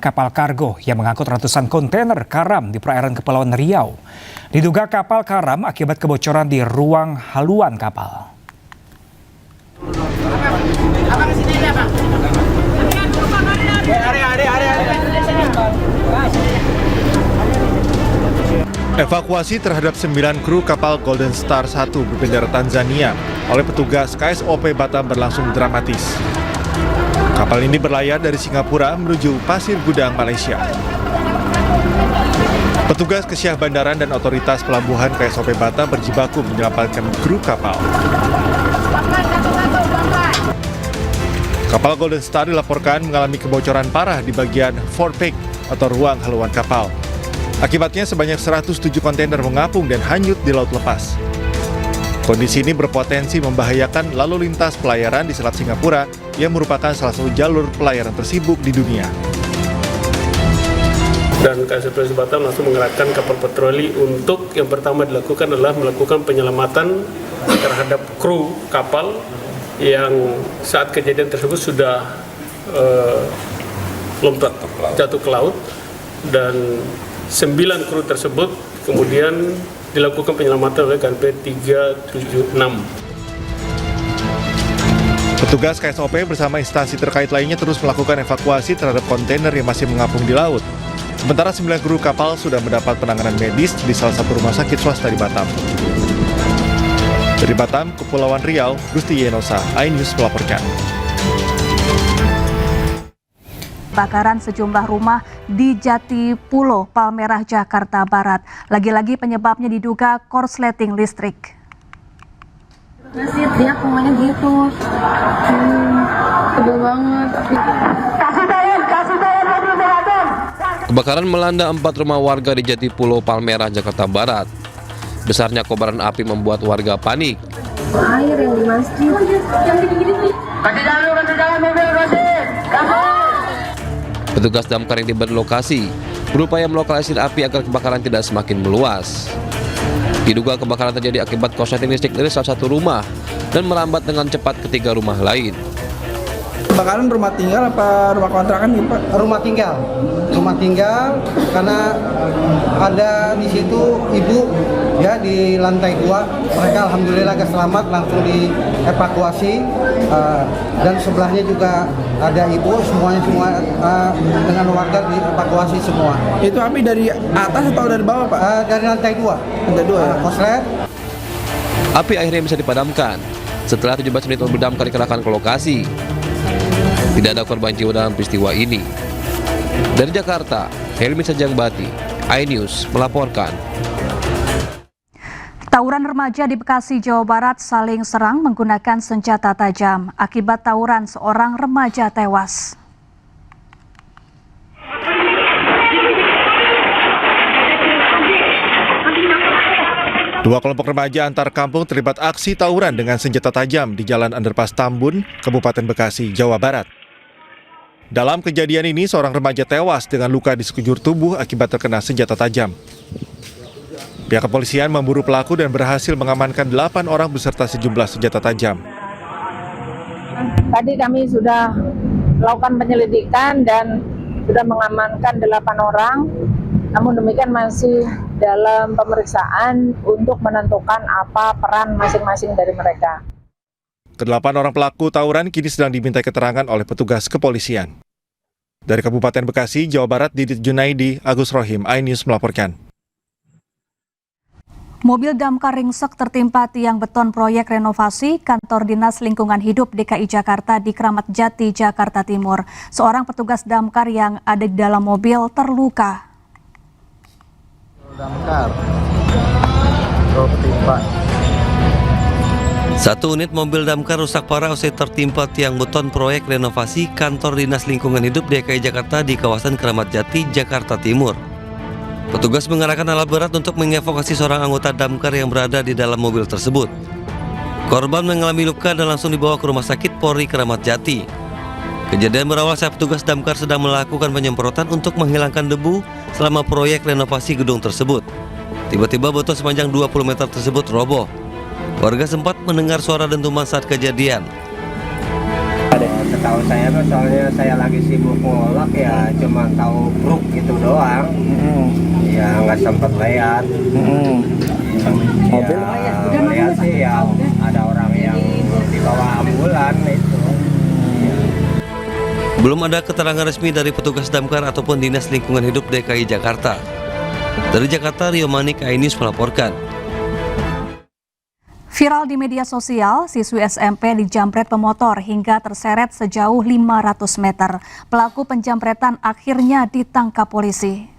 Kapal kargo yang mengangkut ratusan kontainer karam di perairan Kepulauan Riau. Diduga kapal karam akibat kebocoran di ruang haluan kapal. Evakuasi terhadap 9 kru kapal Golden Star 1 berbendera Tanzania oleh petugas KSOP Batam berlangsung dramatis. Kapal ini berlayar dari Singapura menuju Pasir Gudang, Malaysia. Petugas Kesyah Bandaran dan otoritas pelabuhan KSOP Batam berjibaku menyelamatkan kru kapal. Kapal Golden Star dilaporkan mengalami kebocoran parah di bagian forepeak atau ruang haluan kapal. Akibatnya sebanyak 107 kontainer mengapung dan hanyut di laut lepas. Kondisi ini berpotensi membahayakan lalu lintas pelayaran di Selat Singapura yang merupakan salah satu jalur pelayaran tersibuk di dunia. Dan KSOP Batam langsung mengerahkan kapal patroli untuk yang pertama dilakukan adalah melakukan penyelamatan terhadap kru kapal yang saat kejadian tersebut sudah lompat jatuh ke laut, dan 9 kru tersebut kemudian dilakukan penyelamatan oleh KNP 376. Petugas KSOP bersama instansi terkait lainnya terus melakukan evakuasi terhadap kontainer yang masih mengapung di laut. Sementara 9 kru kapal sudah mendapat penanganan medis di salah satu rumah sakit swasta di Batam. Dari Batam, Kepulauan Riau, Gusti Yenosa, iNews melaporkan. Kebakaran sejumlah rumah di Jatipulo, Palmerah, Jakarta Barat. Lagi-lagi penyebabnya diduga korsleting listrik. Masih dia pokoknya gitu. Sebel banget. Kebakaran melanda 4 rumah warga di Jatipulo, Palmerah, Jakarta Barat. Besarnya kobaran api membuat warga panik. Air yang di masjid. Petugas damkar yang tiba di lokasi berupaya melokalisir api agar kebakaran tidak semakin meluas. Diduga kebakaran terjadi akibat korsleting listrik dari salah satu rumah dan merambat dengan cepat ke 3 rumah lain. Kebakaran rumah tinggal apa rumah kontrakan nih Pak? Rumah tinggal karena ada di situ ibu ya di lantai 2. Mereka alhamdulillah selamat, langsung dievakuasi, dan sebelahnya juga ada ibu, semua dengan warga dievakuasi semua. Itu api dari atas atau dari bawah Pak? Dari lantai 2. Lantai 2 ya. Koslet. Api akhirnya bisa dipadamkan setelah 17 menit mobil damkar dikerahkan ke lokasi. Tidak ada korban jiwa dalam peristiwa ini. Dari Jakarta, Helmi Sajangbati, iNews melaporkan. Tawuran remaja di Bekasi, Jawa Barat saling serang menggunakan senjata tajam. Akibat tawuran, seorang remaja tewas. Dua kelompok remaja antar kampung terlibat aksi tawuran dengan senjata tajam di Jalan Underpass Tambun, Kabupaten Bekasi, Jawa Barat. Dalam kejadian ini, seorang remaja tewas dengan luka di sekujur tubuh akibat terkena senjata tajam. Pihak kepolisian memburu pelaku dan berhasil mengamankan 8 orang beserta sejumlah senjata tajam. Tadi kami sudah melakukan penyelidikan dan sudah mengamankan 8 orang. Namun demikian masih dalam pemeriksaan untuk menentukan apa peran masing-masing dari mereka. Kedelapan orang pelaku tawuran kini sedang dimintai keterangan oleh petugas kepolisian. Dari Kabupaten Bekasi, Jawa Barat, Didit Junaidi, Agus Rohim, iNews melaporkan. Mobil damkar ringsek tertimpa tiang beton proyek renovasi kantor Dinas Lingkungan Hidup DKI Jakarta di Kramat Jati, Jakarta Timur. Seorang petugas damkar yang ada di dalam mobil terluka. Damkar tertimpa. Satu unit mobil damkar rusak parah usai tertimpa tiang beton proyek renovasi kantor Dinas Lingkungan Hidup DKI Jakarta di kawasan Kramat Jati, Jakarta Timur. Petugas mengerahkan alat berat untuk mengevakuasi seorang anggota damkar yang berada di dalam mobil tersebut. Korban mengalami luka dan langsung dibawa ke Rumah Sakit Polri Kramat Jati. Kejadian berawal saat petugas damkar sedang melakukan penyemprotan untuk menghilangkan debu selama proyek renovasi gedung tersebut. Tiba-tiba beton sepanjang 20 meter tersebut roboh. Warga sempat mendengar suara dentuman saat kejadian. setahu saya kan soalnya saya lagi sibuk ngolak ya cuma tahu kruk gitu doang. Ya nggak sempat lihat. Mobil ya, melihat sih ya ada orang yang dibawa ambulan itu. Belum ada keterangan resmi dari petugas damkar ataupun Dinas Lingkungan Hidup DKI Jakarta. Dari Jakarta, Rio Manik, iNews melaporkan. Viral di media sosial, siswi SMP dijamret pemotor hingga terseret sejauh 500 meter. Pelaku penjamretan akhirnya ditangkap polisi.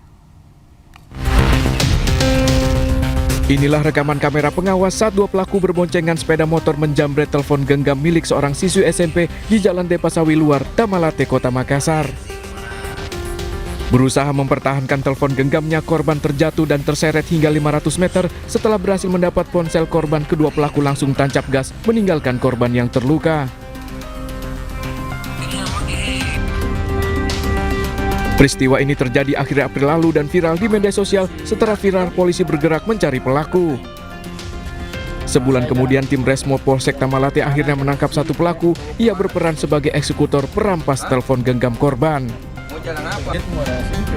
Inilah rekaman kamera pengawas saat dua pelaku berboncengan sepeda motor menjamret telepon genggam milik seorang siswi SMP di Jalan Depasawi Luar, Tamalate, Kota Makassar. Berusaha mempertahankan telepon genggamnya, korban terjatuh dan terseret hingga 500 meter. Setelah berhasil mendapat ponsel korban, kedua pelaku langsung tancap gas, meninggalkan korban yang terluka. Peristiwa ini terjadi akhir April lalu dan viral di media sosial. Setelah viral, polisi bergerak mencari pelaku. Sebulan kemudian, tim Resmo Polsek Tamalate akhirnya menangkap satu pelaku. Ia berperan sebagai eksekutor perampas telepon genggam korban.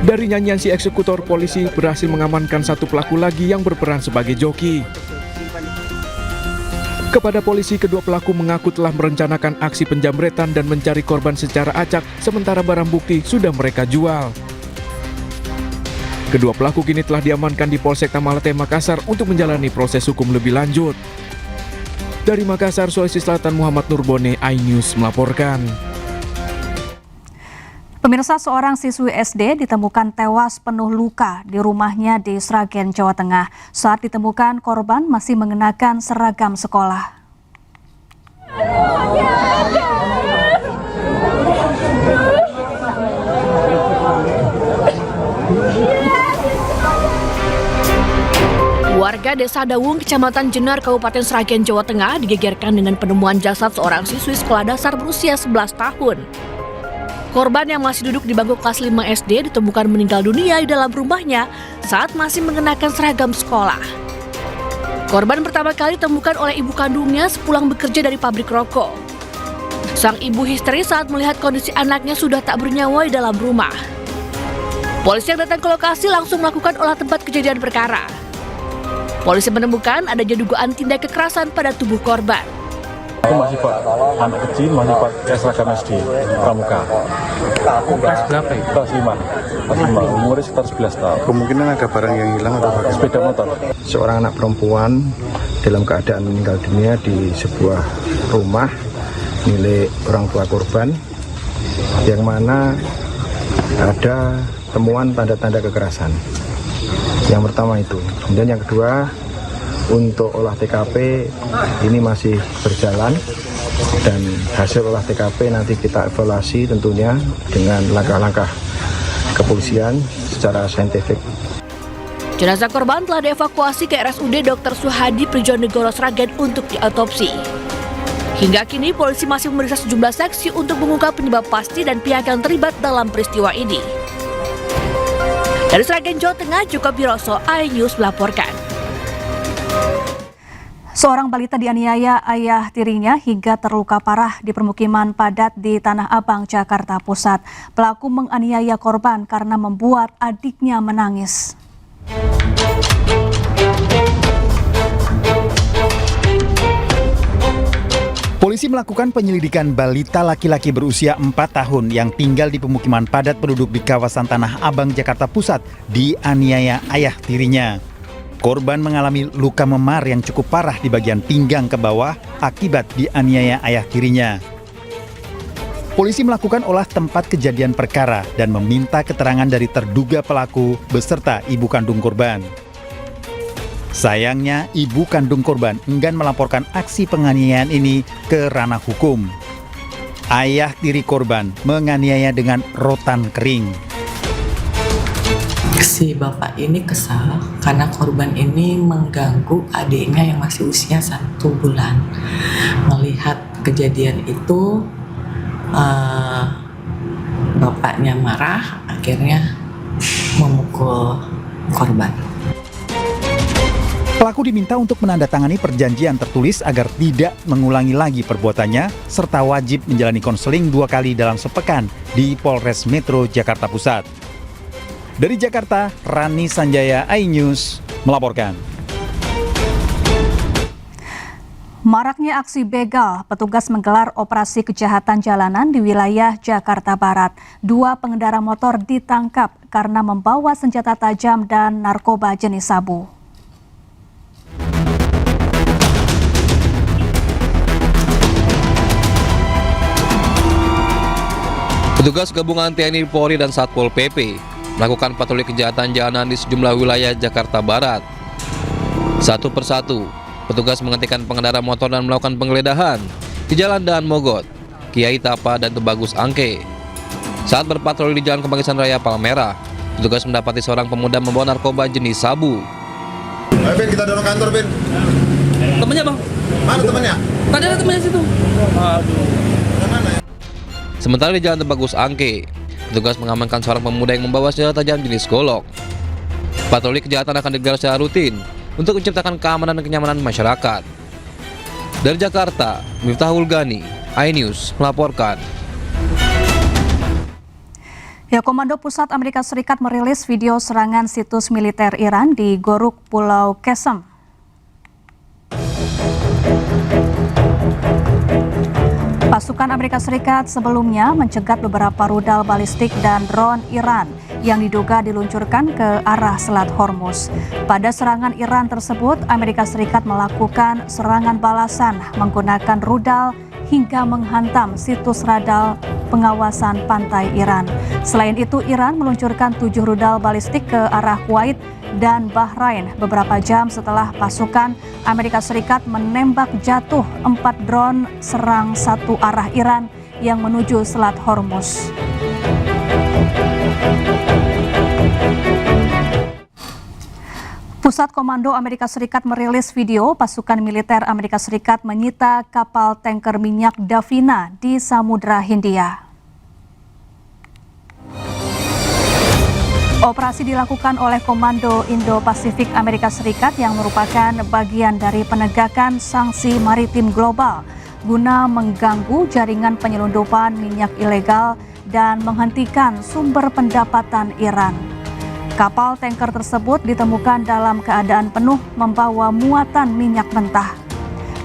Dari nyanyian si eksekutor, polisi berhasil mengamankan satu pelaku lagi yang berperan sebagai joki. Kepada polisi, kedua pelaku mengaku telah merencanakan aksi penjamretan dan mencari korban secara acak, sementara barang bukti sudah mereka jual. Kedua pelaku kini telah diamankan di Polsek Tamalate, Makassar untuk menjalani proses hukum lebih lanjut. Dari Makassar, Sulawesi Selatan, Muhammad Nurbone, iNews melaporkan. Pemirsa, seorang siswi SD ditemukan tewas penuh luka di rumahnya di Sragen, Jawa Tengah. Saat ditemukan, korban masih mengenakan seragam sekolah. Warga Desa Dawung, Kecamatan Jenar, Kabupaten Sragen, Jawa Tengah digegerkan dengan penemuan jasad seorang siswi sekolah dasar berusia 11 tahun. Korban yang masih duduk di bangku kelas 5 SD ditemukan meninggal dunia di dalam rumahnya saat masih mengenakan seragam sekolah. Korban pertama kali ditemukan oleh ibu kandungnya sepulang bekerja dari pabrik rokok. Sang ibu histeris saat melihat kondisi anaknya sudah tak bernyawa di dalam rumah. Polisi yang datang ke lokasi langsung melakukan olah tempat kejadian perkara. Polisi menemukan adanya dugaan tindak kekerasan pada tubuh korban. Itu masih Pak, anak kecil masih pakai seragam SD pramuka. Kelas berapa ya? Kelas 5, umurnya sekitar 11 tahun. Kemungkinan ada barang yang hilang atau sepeda motor. Seorang anak perempuan dalam keadaan meninggal dunia di sebuah rumah milik orang tua korban, yang mana ada temuan tanda-tanda kekerasan. Yang pertama itu. Kemudian yang kedua, untuk olah TKP ini masih berjalan dan hasil olah TKP nanti kita evaluasi tentunya dengan langkah-langkah kepolisian secara saintifik. Jenazah korban telah dievakuasi ke RSUD Dr. Suhadi Prijonegoro Sragen untuk diotopsi. Hingga kini polisi masih memeriksa sejumlah saksi untuk mengungkap penyebab pasti dan pihak yang terlibat dalam peristiwa ini. Dari Sragen, Jawa Tengah, Joko Biroso, iNews melaporkan. Seorang balita dianiaya ayah tirinya hingga terluka parah di permukiman padat di Tanah Abang, Jakarta Pusat. Pelaku menganiaya korban karena membuat adiknya menangis. Polisi melakukan penyelidikan balita laki-laki berusia 4 tahun yang tinggal di pemukiman padat penduduk di kawasan Tanah Abang, Jakarta Pusat, dianiaya ayah tirinya. Korban mengalami luka memar yang cukup parah di bagian pinggang ke bawah akibat dianiaya ayah tirinya. Polisi melakukan olah tempat kejadian perkara dan meminta keterangan dari terduga pelaku beserta ibu kandung korban. Sayangnya, ibu kandung korban enggan melaporkan aksi penganiayaan ini ke ranah hukum. Ayah tiri korban menganiaya dengan rotan kering. Si bapak ini kesal karena korban ini mengganggu adiknya yang masih usia 1 bulan. Melihat kejadian itu, bapaknya marah, akhirnya memukul korban. Pelaku diminta untuk menandatangani perjanjian tertulis agar tidak mengulangi lagi perbuatannya, serta wajib menjalani konseling 2 kali dalam sepekan di Polres Metro Jakarta Pusat. Dari Jakarta, Rani Sanjaya, iNews melaporkan. Maraknya aksi begal, petugas menggelar operasi kejahatan jalanan di wilayah Jakarta Barat. 2 pengendara motor ditangkap karena membawa senjata tajam dan narkoba jenis sabu. Petugas gabungan TNI Polri dan Satpol PP melakukan patroli kejahatan jalanan di sejumlah wilayah Jakarta Barat. Satu persatu, petugas menghentikan pengendara motor dan melakukan penggeledahan di Jalan Daan Mogot, Kiai Tapa, dan Tubagus Angke. Saat berpatroli di Jalan Kebangkitan Raya Palmerah, petugas mendapati seorang pemuda membawa narkoba jenis sabu. Ayo Ben, kita dorong kantor Ben. Temennya bang? Mana temennya? Tadi ada temennya situ. Aduh. Mana ya? Sementara di Jalan Tubagus Angke, petugas mengamankan seorang pemuda yang membawa senjata tajam jenis golok. Patroli kejahatan akan digelar secara rutin untuk menciptakan keamanan dan kenyamanan masyarakat. Dari Jakarta, Miftahul Gani, iNews melaporkan. Ya, Komando Pusat Amerika Serikat merilis video serangan situs militer Iran di Goruk, Pulau Qesem. Pasukan Amerika Serikat sebelumnya mencegat beberapa rudal balistik dan drone Iran yang diduga diluncurkan ke arah Selat Hormuz. Pada serangan Iran tersebut, Amerika Serikat melakukan serangan balasan menggunakan rudal hingga menghantam situs radar pengawasan pantai Iran. Selain itu, Iran meluncurkan 7 rudal balistik ke arah Kuwait dan Bahrain beberapa jam setelah pasukan Amerika Serikat menembak jatuh 4 drone serang satu arah Iran yang menuju Selat Hormuz. Pusat Komando Amerika Serikat merilis video pasukan militer Amerika Serikat menyita kapal tanker minyak Davina di Samudra Hindia. Operasi dilakukan oleh Komando Indo-Pasifik Amerika Serikat yang merupakan bagian dari penegakan sanksi maritim global guna mengganggu jaringan penyelundupan minyak ilegal dan menghentikan sumber pendapatan Iran. Kapal tanker tersebut ditemukan dalam keadaan penuh membawa muatan minyak mentah.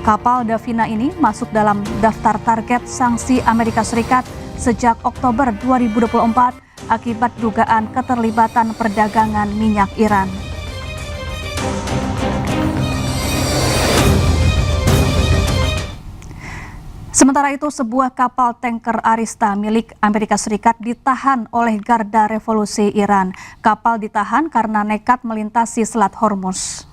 Kapal Davina ini masuk dalam daftar target sanksi Amerika Serikat sejak Oktober 2024 akibat dugaan keterlibatan perdagangan minyak Iran. Sementara itu, sebuah kapal tanker Arista milik Amerika Serikat ditahan oleh Garda Revolusi Iran. Kapal ditahan karena nekat melintasi Selat Hormuz.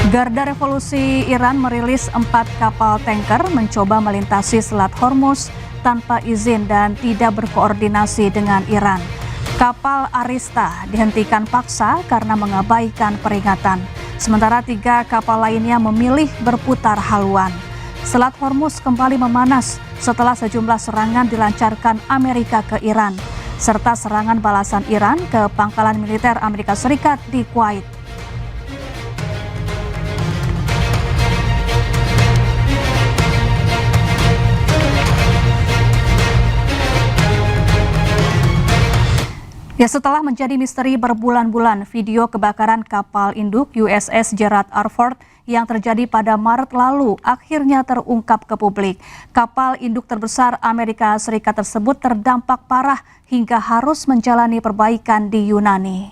Garda Revolusi Iran merilis 4 kapal tanker mencoba melintasi Selat Hormuz tanpa izin dan tidak berkoordinasi dengan Iran. Kapal Arista dihentikan paksa karena mengabaikan peringatan. Sementara 3 kapal lainnya memilih berputar haluan. Selat Hormuz kembali memanas setelah sejumlah serangan dilancarkan Amerika ke Iran, serta serangan balasan Iran ke pangkalan militer Amerika Serikat di Kuwait. Ya, setelah menjadi misteri berbulan-bulan, video kebakaran kapal induk USS Gerald R. Ford yang terjadi pada Maret lalu akhirnya terungkap ke publik. Kapal induk terbesar Amerika Serikat tersebut terdampak parah hingga harus menjalani perbaikan di Yunani.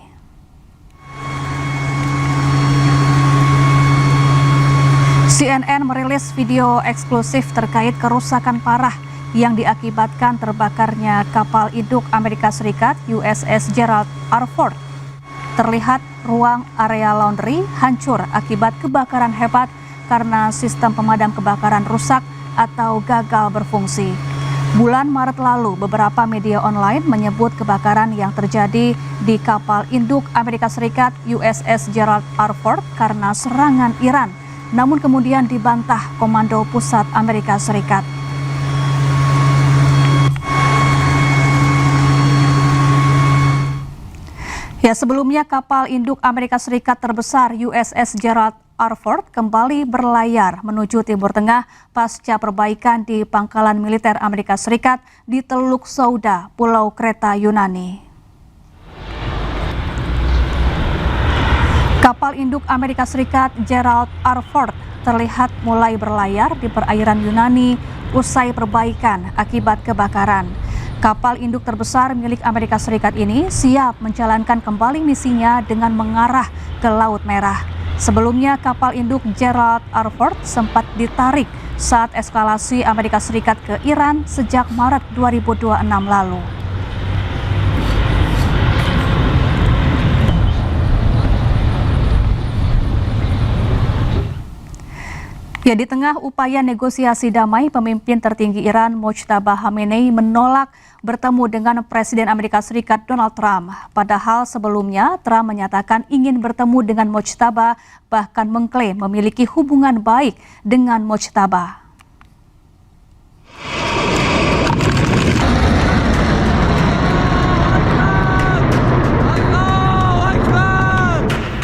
CNN merilis video eksklusif terkait kerusakan parah yang diakibatkan terbakarnya kapal induk Amerika Serikat USS Gerald R. Ford. Terlihat ruang area laundry hancur akibat kebakaran hebat karena sistem pemadam kebakaran rusak atau gagal berfungsi. Bulan Maret lalu, beberapa media online menyebut kebakaran yang terjadi di kapal induk Amerika Serikat USS Gerald R. Ford karena serangan Iran, namun kemudian dibantah Komando Pusat Amerika Serikat. Ya, sebelumnya kapal induk Amerika Serikat terbesar USS Gerald R. Ford kembali berlayar menuju Timur Tengah pasca perbaikan di pangkalan militer Amerika Serikat di Teluk Souda, Pulau Kreta, Yunani. Kapal induk Amerika Serikat Gerald R. Ford terlihat mulai berlayar di perairan Yunani usai perbaikan akibat kebakaran. Kapal induk terbesar milik Amerika Serikat ini siap menjalankan kembali misinya dengan mengarah ke Laut Merah. Sebelumnya kapal induk Gerald R. Ford sempat ditarik saat eskalasi Amerika Serikat ke Iran sejak Maret 2026 lalu. Ya, di tengah upaya negosiasi damai, pemimpin tertinggi Iran Mojtaba Khamenei menolak bertemu dengan Presiden Amerika Serikat Donald Trump. Padahal sebelumnya Trump menyatakan ingin bertemu dengan Mojtaba, bahkan mengklaim memiliki hubungan baik dengan Mojtaba.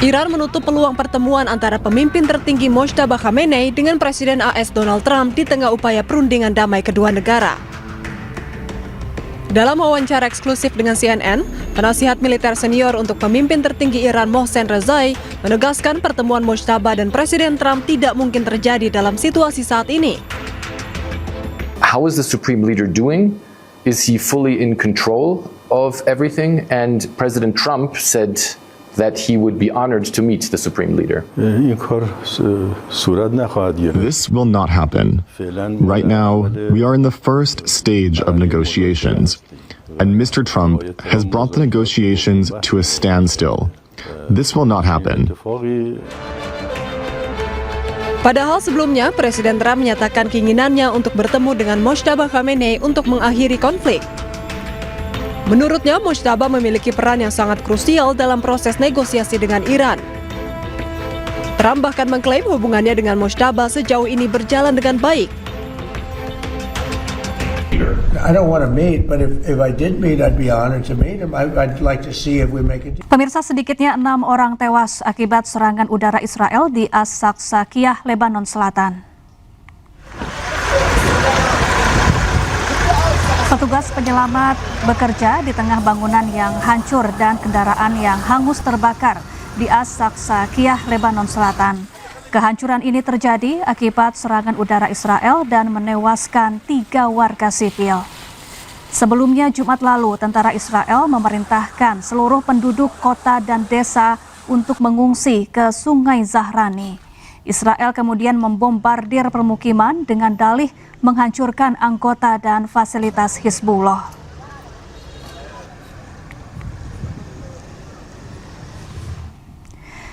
Iran menutup peluang pertemuan antara pemimpin tertinggi Mojtaba Khamenei dengan Presiden AS Donald Trump di tengah upaya perundingan damai kedua negara. Dalam wawancara eksklusif dengan CNN, penasihat militer senior untuk pemimpin tertinggi Iran Mohsen Rezai menegaskan pertemuan Mojtaba dan Presiden Trump tidak mungkin terjadi dalam situasi saat ini. How is the Supreme Leader doing? Is he fully in control of everything? And President Trump said that he would be honored to meet the Supreme Leader. This will not happen. Right now, we are in the first stage of negotiations, and Mr. Trump has brought the negotiations to a standstill. This will not happen. Padahal sebelumnya, Presiden Trump menyatakan keinginannya untuk bertemu dengan Mojtaba Khamenei untuk mengakhiri konflik. Menurutnya, Mojtaba memiliki peran yang sangat krusial dalam proses negosiasi dengan Iran. Trump bahkan mengklaim hubungannya dengan Mojtaba sejauh ini berjalan dengan baik. Pemirsa, sedikitnya 6 orang tewas akibat serangan udara Israel di As-Aqsa, Lebanon Selatan. Petugas penyelamat bekerja di tengah bangunan yang hancur dan kendaraan yang hangus terbakar di As-Aqsa, Lebanon Selatan. Kehancuran ini terjadi akibat serangan udara Israel dan menewaskan 3 warga sipil. Sebelumnya Jumat lalu, tentara Israel memerintahkan seluruh penduduk kota dan desa untuk mengungsi ke Sungai Zahrani. Israel kemudian membombardir permukiman dengan dalih menghancurkan anggota dan fasilitas Hizbullah.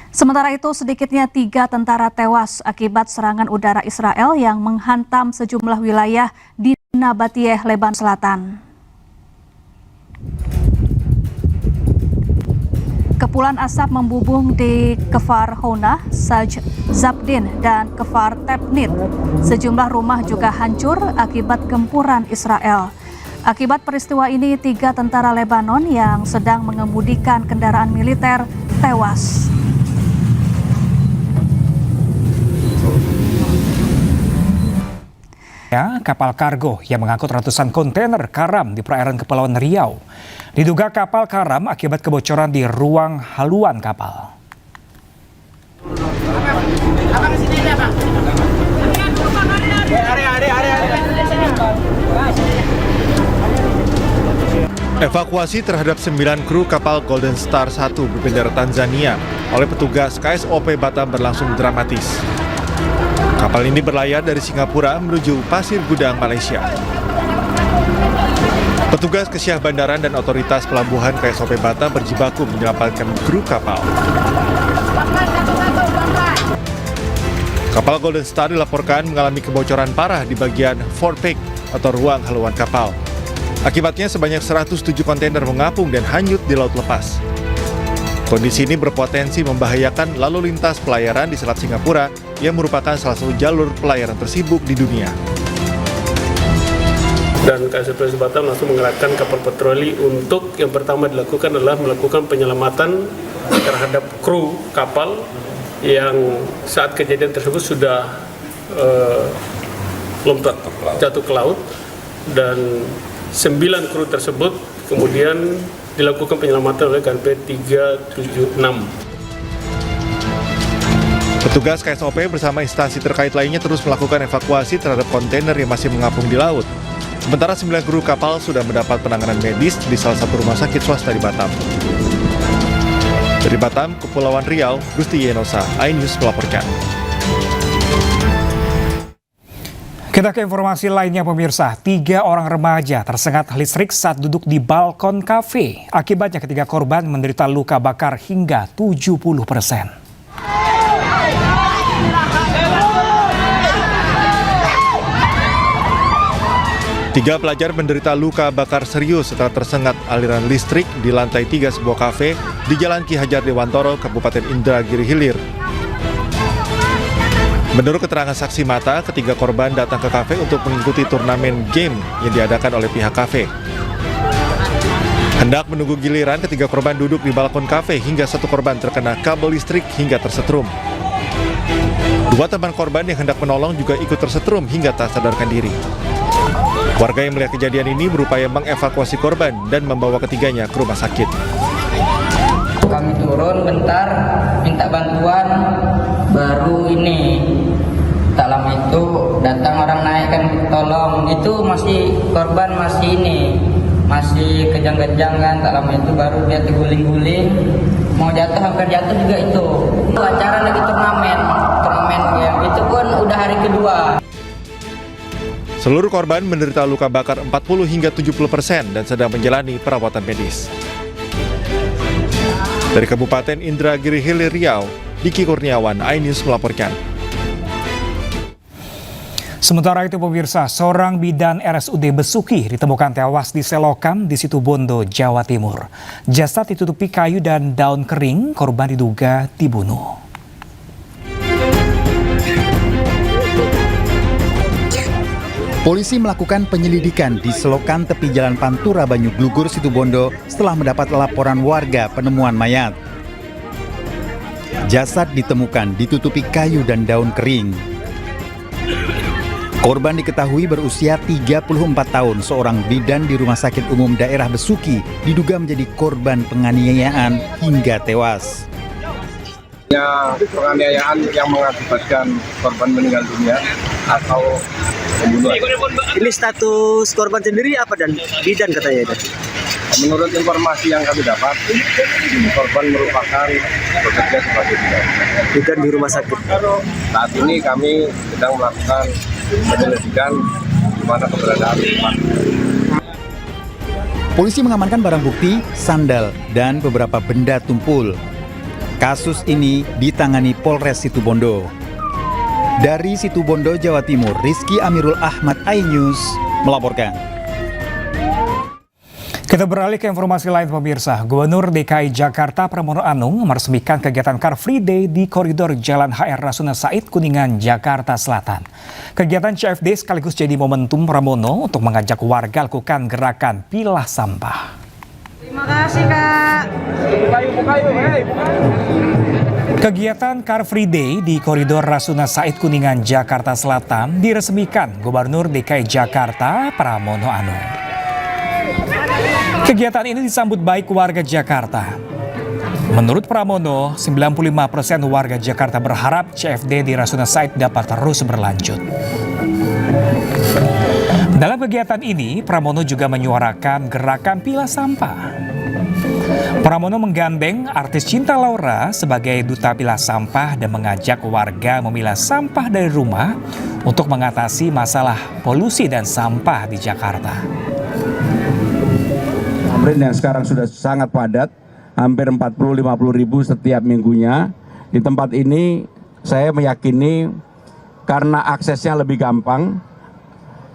Sementara itu, sedikitnya 3 tentara tewas akibat serangan udara Israel yang menghantam sejumlah wilayah di Nabatiyeh, Lebanon Selatan. Kepulan asap membubung di Kfar Houna, Salj Zabdin, dan Kfar Tepnit. Sejumlah rumah juga hancur akibat gempuran Israel. Akibat peristiwa ini, 3 tentara Lebanon yang sedang mengemudikan kendaraan militer tewas. Ya, kapal kargo yang mengangkut ratusan kontainer karam di perairan Kepulauan Riau. Diduga kapal karam akibat kebocoran di ruang haluan kapal. Evakuasi terhadap 9 kru kapal Golden Star 1 berbendera Tanzania oleh petugas KSOP Batam berlangsung dramatis. Kapal ini berlayar dari Singapura menuju Pasir Gudang, Malaysia. Petugas Kesyah Bandaran dan otoritas pelabuhan KSOP Batam berjibaku menyelamatkan kru kapal. Kapal Golden Star dilaporkan mengalami kebocoran parah di bagian forepeak atau ruang haluan kapal. Akibatnya sebanyak 107 kontainer mengapung dan hanyut di laut lepas. Kondisi ini berpotensi membahayakan lalu lintas pelayaran di Selat Singapura yang merupakan salah satu jalur pelayaran tersibuk di dunia. Dan KSP Polres Batam langsung mengerahkan kapal patroli untuk yang pertama dilakukan adalah melakukan penyelamatan terhadap kru kapal yang saat kejadian tersebut sudah lompat jatuh ke laut, dan 9 kru tersebut kemudian dilakukan penyelamatan oleh KNP 376. Petugas KSOP bersama instansi terkait lainnya terus melakukan evakuasi terhadap kontainer yang masih mengapung di laut. Sementara 9 kru kapal sudah mendapat penanganan medis di salah satu rumah sakit swasta di Batam. Dari Batam, Kepulauan Riau, Gusti Yenosa, iNews melaporkan. Kita ke informasi lainnya pemirsa, 3 orang remaja tersengat listrik saat duduk di balkon kafe. Akibatnya ketiga korban menderita luka bakar hingga 70%. 3 pelajar menderita luka bakar serius setelah tersengat aliran listrik di lantai 3 sebuah kafe di Jalan Ki Hajar Dewantoro, Kabupaten Indragiri Hilir. Menurut keterangan saksi mata, ketiga korban datang ke kafe untuk mengikuti turnamen game yang diadakan oleh pihak kafe. Hendak menunggu giliran, ketiga korban duduk di balkon kafe hingga satu korban terkena kabel listrik hingga tersetrum. 2 teman korban yang hendak menolong juga ikut tersetrum hingga tak sadarkan diri. Warga yang melihat kejadian ini berupaya mengevakuasi korban dan membawa ketiganya ke rumah sakit. Kami turun bentar, minta bantuan, baru ini. Tak lama itu datang orang naikkan tolong. Itu masih korban masih kejang-kejang kan. Tak lama itu baru dia terguling-guling, mau jatuh, hampir jatuh juga itu. Acara lagi turnamen yang itu pun udah hari kedua. Seluruh korban menderita luka bakar 40 hingga 70% dan sedang menjalani perawatan medis. Dari Kabupaten Indragiri Hilir Riau, Diki Kurniawan, iNews melaporkan. Sementara itu pemirsa, seorang bidan RSUD Besuki ditemukan tewas di selokan di Situbondo, Jawa Timur. Jasad ditutupi kayu dan daun kering, korban diduga dibunuh. Polisi melakukan penyelidikan di selokan tepi Jalan Pantura Banyu Glugur, Situbondo setelah mendapat laporan warga penemuan mayat. Jasad ditemukan ditutupi kayu dan daun kering. Korban diketahui berusia 34 tahun, seorang bidan di Rumah Sakit Umum Daerah Besuki diduga menjadi korban penganiayaan hingga tewas. Penganiayaan yang mengakibatkan korban meninggal dunia atau pembunuhan. Ini status korban sendiri apa dan bidan katanya? Menurut informasi yang kami dapat, korban merupakan bekerja sebagai bidan di rumah sakit. Saat ini kami sedang melakukan penyelidikan di mana keberadaan korban. Polisi mengamankan barang bukti, sandal, dan beberapa benda tumpul. Kasus ini ditangani Polres Situbondo. Dari Situbondo, Jawa Timur, Rizky Amirul Ahmad, iNews melaporkan. Kita beralih ke informasi lain pemirsa. Gubernur DKI Jakarta Pramono Anung meresmikan kegiatan Car Free Day di koridor Jalan HR Rasuna Said, Kuningan, Jakarta Selatan. Kegiatan CFD sekaligus jadi momentum Pramono untuk mengajak warga lakukan gerakan pilah sampah. Terima kasih Kak. Kegiatan Car Free Day di koridor Rasuna Said, Kuningan, Jakarta Selatan diresmikan Gubernur DKI Jakarta Pramono Anung. Kegiatan ini disambut baik warga Jakarta. Menurut Pramono, 95% warga Jakarta berharap CFD di Rasuna Said dapat terus berlanjut. Dalam kegiatan ini, Pramono juga menyuarakan gerakan pilah sampah. Pramono menggandeng artis Cinta Laura sebagai duta pilah sampah dan mengajak warga memilah sampah dari rumah untuk mengatasi masalah polusi dan sampah di Jakarta. Tamrin yang sekarang sudah sangat padat, hampir 40-50 ribu setiap minggunya. Di tempat ini saya meyakini karena aksesnya lebih gampang,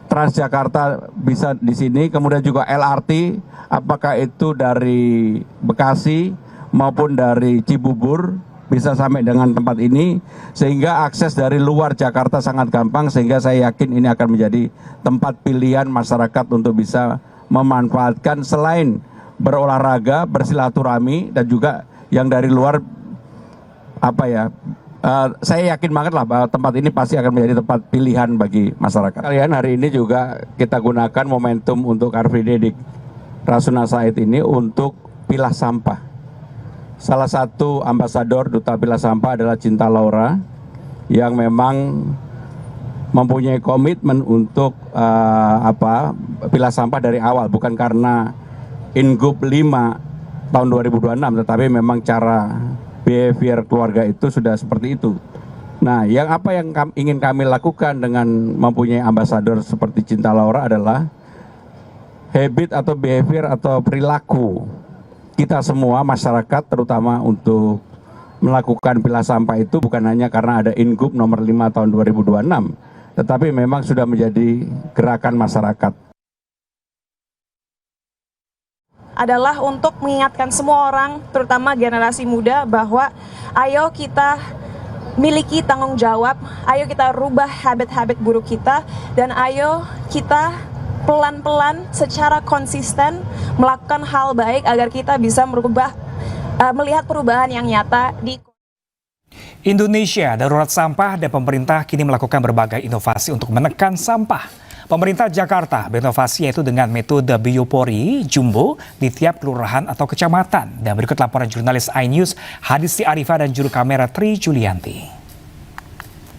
Transjakarta bisa di sini, kemudian juga LRT, apakah itu dari Bekasi maupun dari Cibubur bisa sampai dengan tempat ini, sehingga akses dari luar Jakarta sangat gampang, sehingga saya yakin ini akan menjadi tempat pilihan masyarakat untuk bisa memanfaatkan selain berolahraga, bersilaturahmi, dan juga yang dari luar saya yakin banget lah bahwa tempat ini pasti akan menjadi tempat pilihan bagi masyarakat. Kalian hari ini juga kita gunakan momentum untuk Car Free Day di Rasuna Said ini untuk pilah sampah. Salah satu ambasador Duta Pilah Sampah adalah Cinta Laura yang memang mempunyai komitmen untuk pilah sampah dari awal, bukan karena Ingup 5 tahun 2026, tetapi memang cara behavior keluarga itu sudah seperti itu. Nah, yang ingin kami lakukan dengan mempunyai ambasador seperti Cinta Laura adalah habit atau behavior atau perilaku kita semua masyarakat, terutama untuk melakukan pilah sampah itu bukan hanya karena ada Ingup nomor 5 tahun 2026, tetapi memang sudah menjadi gerakan masyarakat. Adalah untuk mengingatkan semua orang, terutama generasi muda, bahwa ayo kita miliki tanggung jawab, ayo kita rubah habit-habit buruk kita, dan ayo kita pelan-pelan secara konsisten melakukan hal baik agar kita bisa melihat perubahan yang nyata di Indonesia darurat sampah dan pemerintah kini melakukan berbagai inovasi untuk menekan sampah. Pemerintah Jakarta berinovasi yaitu dengan metode biopori jumbo di tiap kelurahan atau kecamatan. Dan berikut laporan jurnalis iNews Hadisti Arifah dan juru kamera Tri Julianti.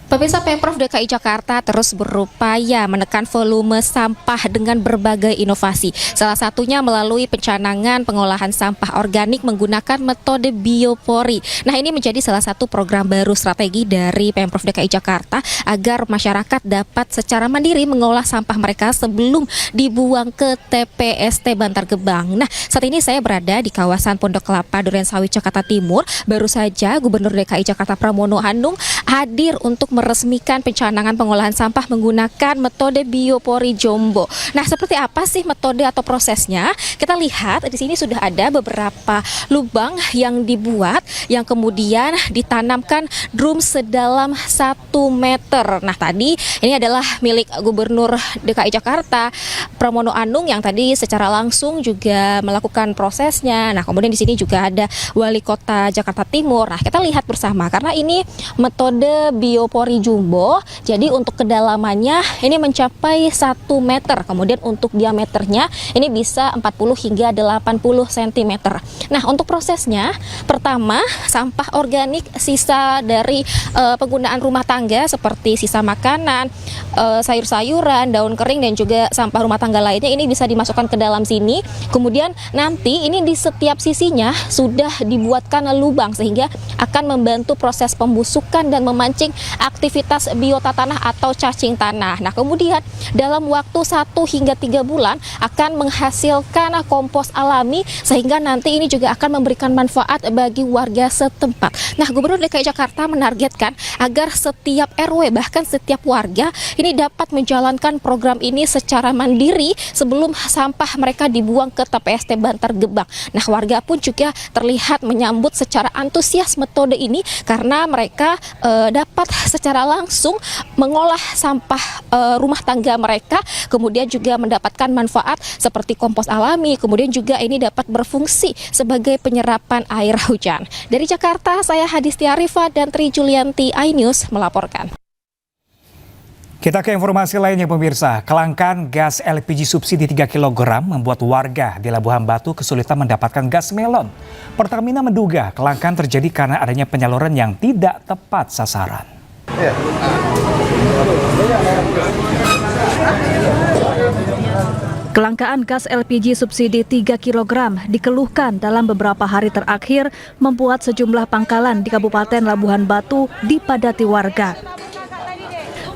Pemirsa, Pemprov DKI Jakarta terus berupaya menekan volume sampah dengan berbagai inovasi. Salah satunya melalui pencanangan pengolahan sampah organik menggunakan metode biopori. Nah, ini menjadi salah satu program baru strategi dari Pemprov DKI Jakarta agar masyarakat dapat secara mandiri mengolah sampah mereka sebelum dibuang ke TPST Bantar Gebang. Nah, saat ini saya berada di kawasan Pondok Kelapa, Durensawit, Jakarta Timur. Baru saja Gubernur DKI Jakarta Pramono Anung hadir untuk meresmikan pencanangan pengolahan sampah menggunakan metode biopori jumbo. Nah, seperti apa sih metode atau prosesnya? Kita lihat di sini sudah ada beberapa lubang yang dibuat yang kemudian ditanamkan drum sedalam 1 meter. Nah, tadi ini adalah milik Gubernur DKI Jakarta Pramono Anung yang tadi secara langsung juga melakukan prosesnya. Nah, kemudian di sini juga ada Wali Kota Jakarta Timur. Nah, kita lihat bersama karena ini metode biopori jumbo, jadi untuk kedalamannya ini mencapai 1 meter, kemudian untuk diameternya ini bisa 40 hingga 80 cm. Nah, untuk prosesnya, pertama sampah organik sisa dari penggunaan rumah tangga seperti sisa makanan, sayur-sayuran, daun kering dan juga sampah rumah tangga lainnya ini bisa dimasukkan ke dalam sini. Kemudian nanti ini di setiap sisinya sudah dibuatkan lubang sehingga akan membantu proses pembusukan dan memancing aktivitas biota tanah atau cacing tanah. Nah, kemudian dalam waktu 1 hingga 3 bulan akan menghasilkan kompos alami sehingga nanti ini juga akan memberikan manfaat bagi warga setempat. Nah, Gubernur DKI Jakarta menargetkan agar setiap RW bahkan setiap warga ini dapat menjalankan program ini secara mandiri sebelum sampah mereka dibuang ke TPST Bantar Gebang. Nah, warga pun juga terlihat menyambut secara antusias metode ini karena mereka dapat secara langsung mengolah sampah rumah tangga mereka, kemudian juga mendapatkan manfaat seperti kompos alami, kemudian juga ini dapat berfungsi sebagai penyerapan air hujan. Dari Jakarta, saya Hadisti Arifah dan Tri Julianti, iNews melaporkan. Kita ke informasi lainnya pemirsa, kelangkaan gas LPG subsidi 3 kg membuat warga di Labuhan Batu kesulitan mendapatkan gas melon. Pertamina menduga kelangkaan terjadi karena adanya penyaluran yang tidak tepat sasaran. Kelangkaan gas LPG subsidi 3 kg dikeluhkan dalam beberapa hari terakhir membuat sejumlah pangkalan di Kabupaten Labuhan Batu dipadati warga.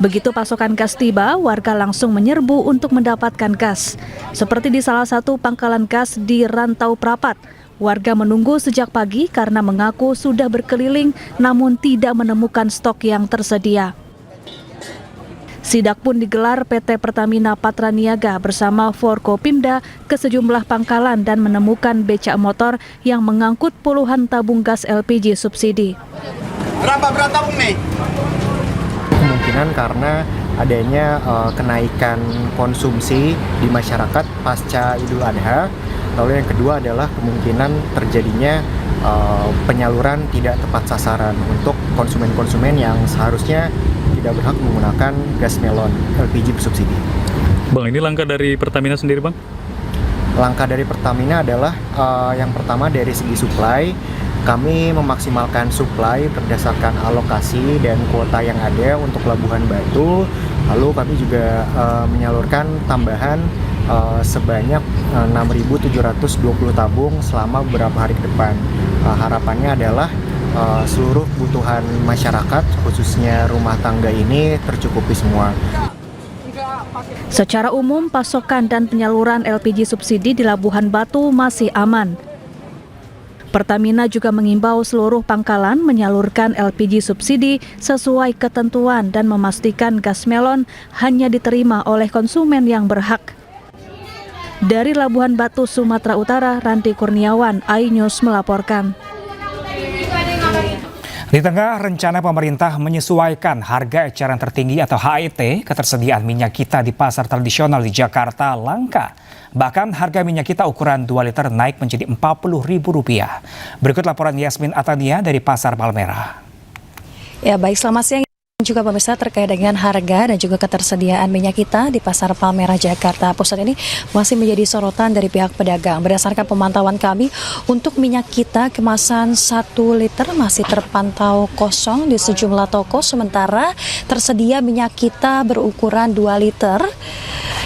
Begitu pasokan gas tiba, warga langsung menyerbu untuk mendapatkan gas. Seperti di salah satu pangkalan gas di Rantau Prapat, warga menunggu sejak pagi karena mengaku sudah berkeliling namun tidak menemukan stok yang tersedia. Sidak pun digelar PT Pertamina Patraniaga bersama Forkopimda ke sejumlah pangkalan dan menemukan becak motor yang mengangkut puluhan tabung gas LPG subsidi. Berapa tabung nih? Kemungkinan karena adanya kenaikan konsumsi di masyarakat pasca Idul Adha. Lalu yang kedua adalah kemungkinan terjadinya penyaluran tidak tepat sasaran untuk konsumen-konsumen yang seharusnya tidak berhak menggunakan gas melon LPG bersubsidi. Bang, ini langkah dari Pertamina sendiri, Bang? Langkah dari Pertamina adalah yang pertama dari segi supply, kami memaksimalkan supply berdasarkan alokasi dan kuota yang ada untuk Labuhan Batu. Lalu kami juga menyalurkan tambahan sebanyak 6.720 tabung selama beberapa hari ke depan. Harapannya adalah seluruh kebutuhan masyarakat, khususnya rumah tangga ini tercukupi semua. Secara umum, pasokan dan penyaluran LPG subsidi di Labuhan Batu masih aman. Pertamina juga mengimbau seluruh pangkalan menyalurkan LPG subsidi sesuai ketentuan dan memastikan gas melon hanya diterima oleh konsumen yang berhak. Dari Labuhan Batu, Sumatera Utara, Ranti Kurniawan, iNews melaporkan. Di tengah rencana pemerintah menyesuaikan harga eceran tertinggi atau HET, ketersediaan minyak kita di pasar tradisional di Jakarta langka. Bahkan harga minyak kita ukuran 2 liter naik menjadi Rp40.000. Berikut laporan Yasmin Atania dari Pasar Palmerah. Ya, baik, selamat siang juga pemirsa. Terkait dengan harga dan juga ketersediaan minyak kita di Pasar Palmerah Jakarta Pusat ini masih menjadi sorotan dari pihak pedagang. Berdasarkan pemantauan kami, untuk minyak kita kemasan 1 liter masih terpantau kosong di sejumlah toko, sementara tersedia minyak kita berukuran 2 liter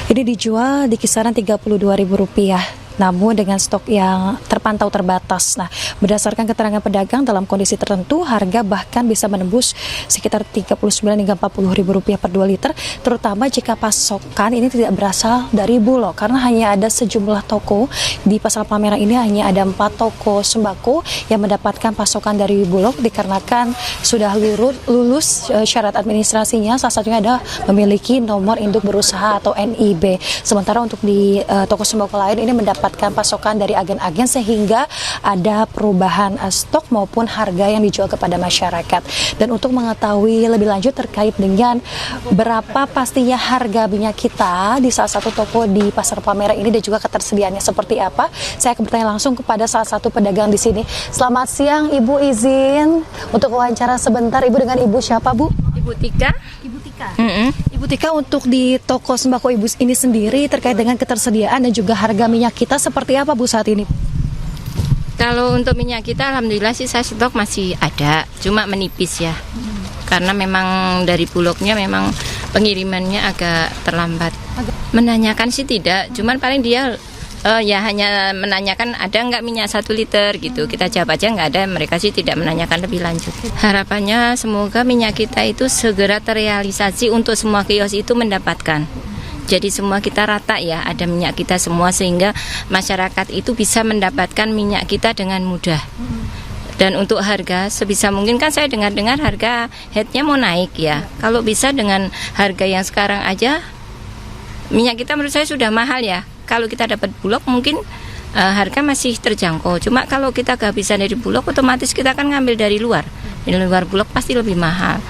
ini dijual di kisaran Rp32.000. Namun dengan stok yang terpantau terbatas. Nah, berdasarkan keterangan pedagang, dalam kondisi tertentu harga bahkan bisa menembus sekitar Rp39 hingga Rp40.000 per 2 liter, terutama jika pasokan ini tidak berasal dari Bulog, karena hanya ada sejumlah toko di Pasar Palmerah ini, hanya ada 4 toko sembako yang mendapatkan pasokan dari Bulog dikarenakan sudah lulus syarat administrasinya, salah satunya ada memiliki nomor induk berusaha atau NIB. Sementara untuk di toko sembako lain ini mendapatkan pasokan dari agen-agen sehingga ada perubahan stok maupun harga yang dijual kepada masyarakat. Dan untuk mengetahui lebih lanjut terkait dengan berapa pastinya harga minyak kita di salah satu toko di Pasar Palmerah ini dan juga ketersediaannya seperti apa, saya akan bertanya langsung kepada salah satu pedagang di sini. Selamat siang, Ibu, izin untuk wawancara sebentar. Ibu dengan Ibu siapa, Bu? Ibu Tika. Ibu Tika. Ibu Tika, untuk di toko sembako Ibu ini sendiri terkait dengan ketersediaan dan juga harga minyak kita seperti apa, Bu, saat ini? Kalau untuk minyak kita alhamdulillah sih saya stok masih ada, cuma menipis ya. Karena memang dari Bulognya memang pengirimannya agak terlambat. Menanyakan sih tidak, cuman paling dia ya hanya menanyakan ada nggak minyak 1 liter gitu. Kita jawab aja nggak ada, mereka sih tidak menanyakan lebih lanjut. Harapannya semoga minyak kita itu segera terrealisasi untuk semua kios itu mendapatkan. Jadi semua kita rata ya, ada minyak kita semua sehingga masyarakat itu bisa mendapatkan minyak kita dengan mudah. Dan untuk harga sebisa mungkin kan saya dengar-dengar harga headnya mau naik ya. Kalau bisa dengan harga yang sekarang aja, minyak kita menurut saya sudah mahal ya. Kalau kita dapat Bulog mungkin harga masih terjangkau. Cuma kalau kita kehabisan dari Bulog, otomatis kita akan ngambil dari luar. Di luar Bulog pasti lebih mahal.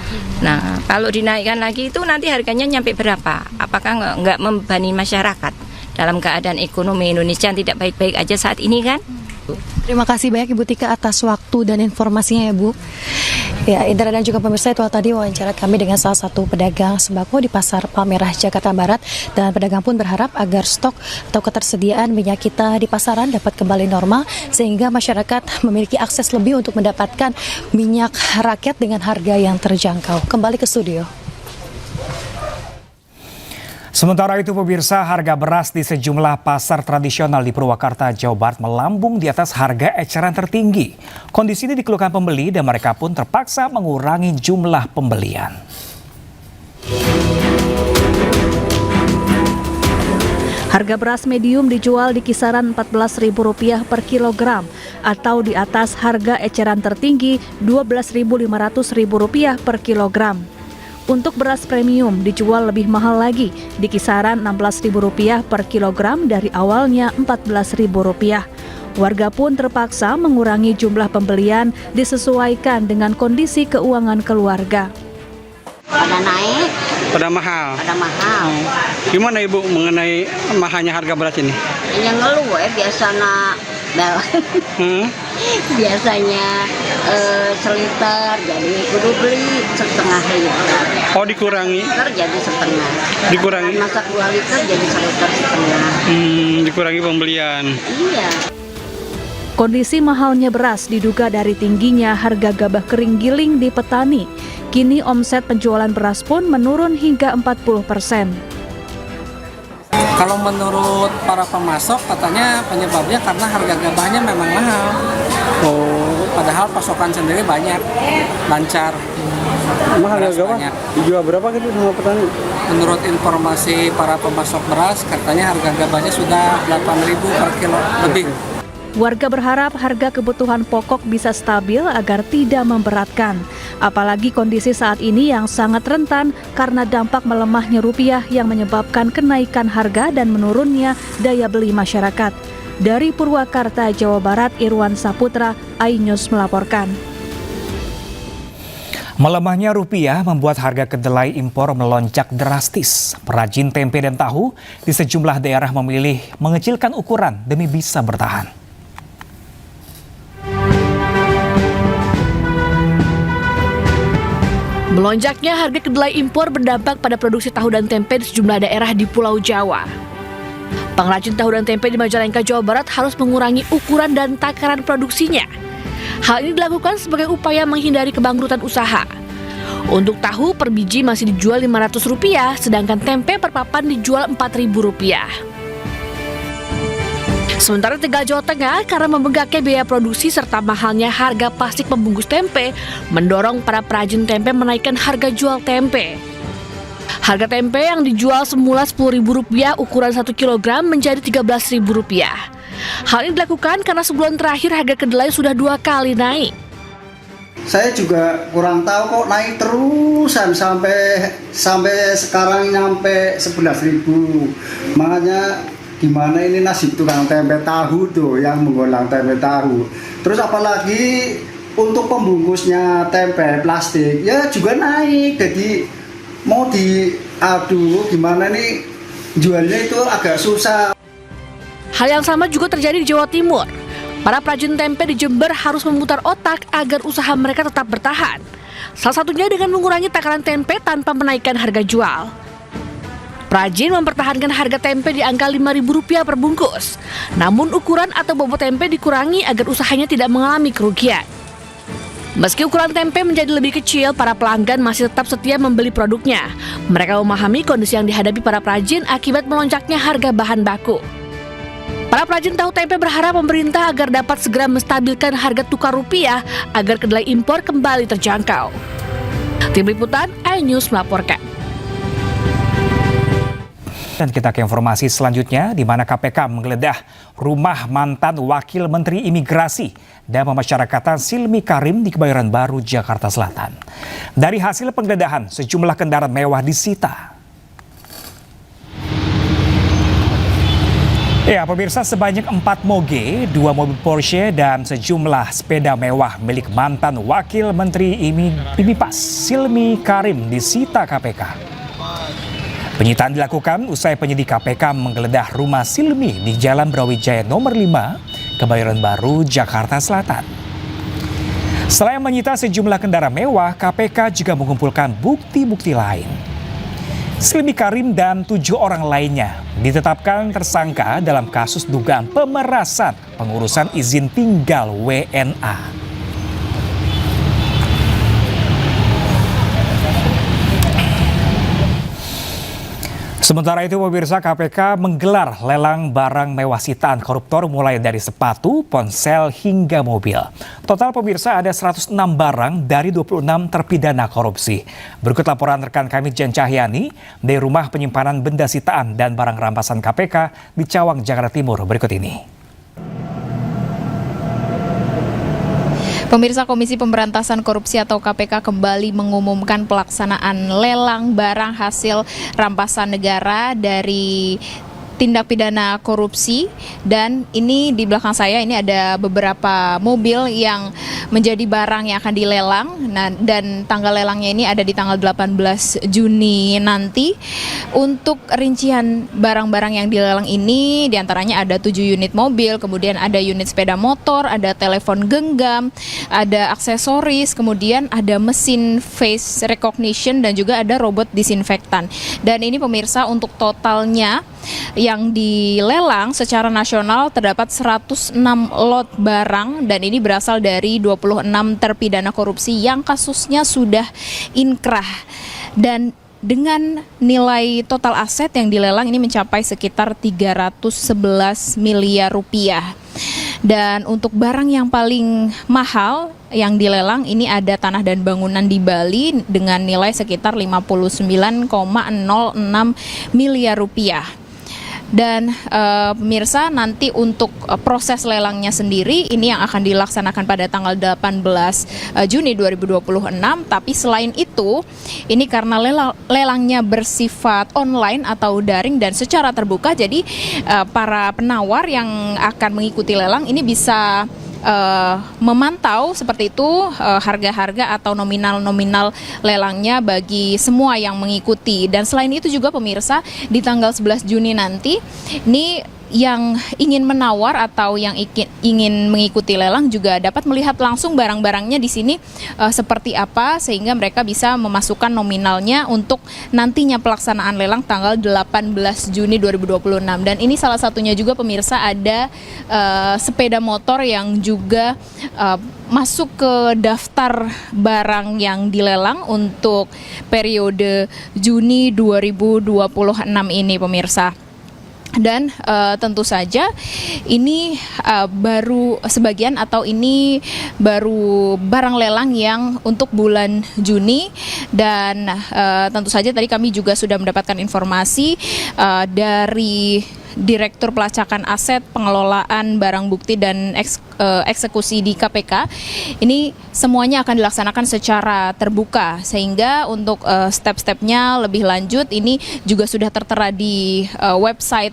Nah, kalau dinaikkan lagi itu nanti harganya nyampe berapa? Apakah nggak membebani masyarakat dalam keadaan ekonomi Indonesia yang tidak baik-baik aja saat ini kan? Terima kasih banyak Ibu Tika atas waktu dan informasinya ya, Bu. Ya, Indra dan juga pemirsa, itu tadi wawancara kami dengan salah satu pedagang sembako di Pasar Palmerah Jakarta Barat, dan pedagang pun berharap agar stok atau ketersediaan minyak kita di pasaran dapat kembali normal sehingga masyarakat memiliki akses lebih untuk mendapatkan minyak rakyat dengan harga yang terjangkau. Kembali ke studio. Sementara itu pemirsa, harga beras di sejumlah pasar tradisional di Purwakarta, Jawa Barat melambung di atas harga eceran tertinggi. Kondisi ini dikeluhkan pembeli dan mereka pun terpaksa mengurangi jumlah pembelian. Harga beras medium dijual di kisaran Rp14.000 per kilogram atau di atas harga eceran tertinggi Rp12.500 per kilogram. Untuk beras premium dijual lebih mahal lagi, di kisaran Rp16.000 per kilogram dari awalnya Rp14.000. Warga pun terpaksa mengurangi jumlah pembelian disesuaikan dengan kondisi keuangan keluarga. Pada naik, pada mahal. pada mahal. Gimana Ibu mengenai mahalnya harga beras ini? Yang ngeluh biasanya biasanya seliter jadi kudu beli setengah liter. Oh, dikurangi? Liter jadi setengah. Dikurangi? Masak 2 liter jadi seliter setengah. Dikurangi pembelian. Iya. Kondisi mahalnya beras diduga dari tingginya harga gabah kering giling di petani. Kini omset penjualan beras pun menurun hingga 40%. Kalau menurut para pemasok katanya penyebabnya karena harga gabahnya memang mahal. Padahal pasokan sendiri banyak, lancar. Emang harga gabah dijual berapa gitu sama petani? Menurut informasi para pemasok beras katanya harga gabahnya sudah 8.000 per kilo lebih. Warga berharap harga kebutuhan pokok bisa stabil agar tidak memberatkan. Apalagi kondisi saat ini yang sangat rentan karena dampak melemahnya rupiah yang menyebabkan kenaikan harga dan menurunnya daya beli masyarakat. Dari Purwakarta, Jawa Barat, Irwan Saputra, iNews melaporkan. Melemahnya rupiah membuat harga kedelai impor melonjak drastis. Perajin tempe dan tahu di sejumlah daerah memilih mengecilkan ukuran demi bisa bertahan. Melonjaknya harga kedelai impor berdampak pada produksi tahu dan tempe di sejumlah daerah di Pulau Jawa. Pengrajin tahu dan tempe di Majalengka, Jawa Barat harus mengurangi ukuran dan takaran produksinya. Hal ini dilakukan sebagai upaya menghindari kebangkrutan usaha. Untuk tahu per biji masih dijual Rp500, sedangkan tempe per papan dijual Rp4.000. Sementara Tegal, Jawa Tengah, karena membengkaknya biaya produksi serta mahalnya harga plastik pembungkus tempe, mendorong para perajin tempe menaikkan harga jual tempe. Harga tempe yang dijual semula Rp10.000 ukuran 1 kg menjadi Rp13.000. Hal ini dilakukan karena sebulan terakhir harga kedelai sudah 2 kali naik. Saya juga kurang tahu kok naik terusan sampai sekarang nyampe 11.000. Makanya gimana ini nasib tukang tempe tahu tuh yang menggolang tempe tahu. Terus apalagi untuk pembungkusnya tempe plastik ya juga naik. Jadi mau gimana nih jualnya itu agak susah. Hal yang sama juga terjadi di Jawa Timur. Para perajin tempe di Jember harus memutar otak agar usaha mereka tetap bertahan. Salah satunya dengan mengurangi takaran tempe tanpa menaikkan harga jual. Perajin mempertahankan harga tempe di angka Rp5.000 per bungkus. Namun ukuran atau bobot tempe dikurangi agar usahanya tidak mengalami kerugian. Meski ukuran tempe menjadi lebih kecil, para pelanggan masih tetap setia membeli produknya. Mereka memahami kondisi yang dihadapi para perajin akibat melonjaknya harga bahan baku. Para perajin tahu tempe berharap pemerintah agar dapat segera menstabilkan harga tukar rupiah agar kedelai impor kembali terjangkau. Tim Liputan, iNews melaporkan. Dan kita ke informasi selanjutnya, di mana KPK menggeledah rumah mantan Wakil Menteri Imigrasi dan Pemasyarakatan Silmi Karim di Kebayoran Baru, Jakarta Selatan. Dari hasil penggeledahan, sejumlah kendaraan mewah disita. Ya, pemirsa, sebanyak 4 moge, 2 mobil Porsche, dan sejumlah sepeda mewah milik mantan Wakil Menteri Imipas Silmi Karim disita KPK. Penyitaan dilakukan usai penyidik KPK menggeledah rumah Silmi di Jalan Brawijaya nomor 5, Kebayoran Baru, Jakarta Selatan. Selain menyita sejumlah kendaraan mewah, KPK juga mengumpulkan bukti-bukti lain. Silmi Karim dan 7 orang lainnya ditetapkan tersangka dalam kasus dugaan pemerasan pengurusan izin tinggal WNA. Sementara itu, pemirsa, KPK menggelar lelang barang mewah sitaan koruptor mulai dari sepatu, ponsel, hingga mobil. Total, pemirsa, ada 106 barang dari 26 terpidana korupsi. Berikut laporan rekan kami Jan Cahyani dari Rumah Penyimpanan Benda Sitaan dan Barang Rampasan KPK di Cawang, Jakarta Timur. Berikut ini. Pemirsa, Komisi Pemberantasan Korupsi atau KPK kembali mengumumkan pelaksanaan lelang barang hasil rampasan negara dari tindak pidana korupsi, dan ini di belakang saya ini ada beberapa mobil yang menjadi barang yang akan dilelang. Nah, dan tanggal lelangnya ini ada di tanggal 18 Juni nanti. Untuk rincian barang-barang yang dilelang ini diantaranya ada 7 unit mobil, kemudian ada unit sepeda motor, ada telepon genggam, ada aksesoris, kemudian ada mesin face recognition dan juga ada robot disinfektan. Dan ini pemirsa, untuk totalnya yang dilelang secara nasional terdapat 106 lot barang, dan ini berasal dari 26 terpidana korupsi yang kasusnya sudah inkrah. Dan dengan nilai total aset yang dilelang ini mencapai sekitar 311 miliar rupiah. Dan untuk barang yang paling mahal yang dilelang ini ada tanah dan bangunan di Bali dengan nilai sekitar 59,06 miliar rupiah. Dan pemirsa, nanti untuk proses lelangnya sendiri ini yang akan dilaksanakan pada tanggal 18 Juni 2026. Tapi selain itu, ini karena lelangnya bersifat online atau daring dan secara terbuka, jadi para penawar yang akan mengikuti lelang ini bisa memantau seperti itu harga-harga atau nominal-nominal lelangnya bagi semua yang mengikuti. Dan selain itu juga pemirsa, di tanggal 11 Juni nanti ini yang ingin menawar atau yang ingin mengikuti lelang juga dapat melihat langsung barang-barangnya di sini seperti apa, sehingga mereka bisa memasukkan nominalnya untuk nantinya pelaksanaan lelang tanggal 18 Juni 2026. Dan ini salah satunya juga pemirsa, ada sepeda motor yang juga masuk ke daftar barang yang dilelang untuk periode Juni 2026 ini pemirsa. Dan tentu saja ini baru sebagian atau ini baru barang lelang yang untuk bulan Juni. Dan tentu saja tadi kami juga sudah mendapatkan informasi dari Direktur Pelacakan Aset, Pengelolaan Barang Bukti dan Eksekusi di KPK. Ini semuanya akan dilaksanakan secara terbuka, sehingga untuk step-stepnya lebih lanjut ini juga sudah tertera di website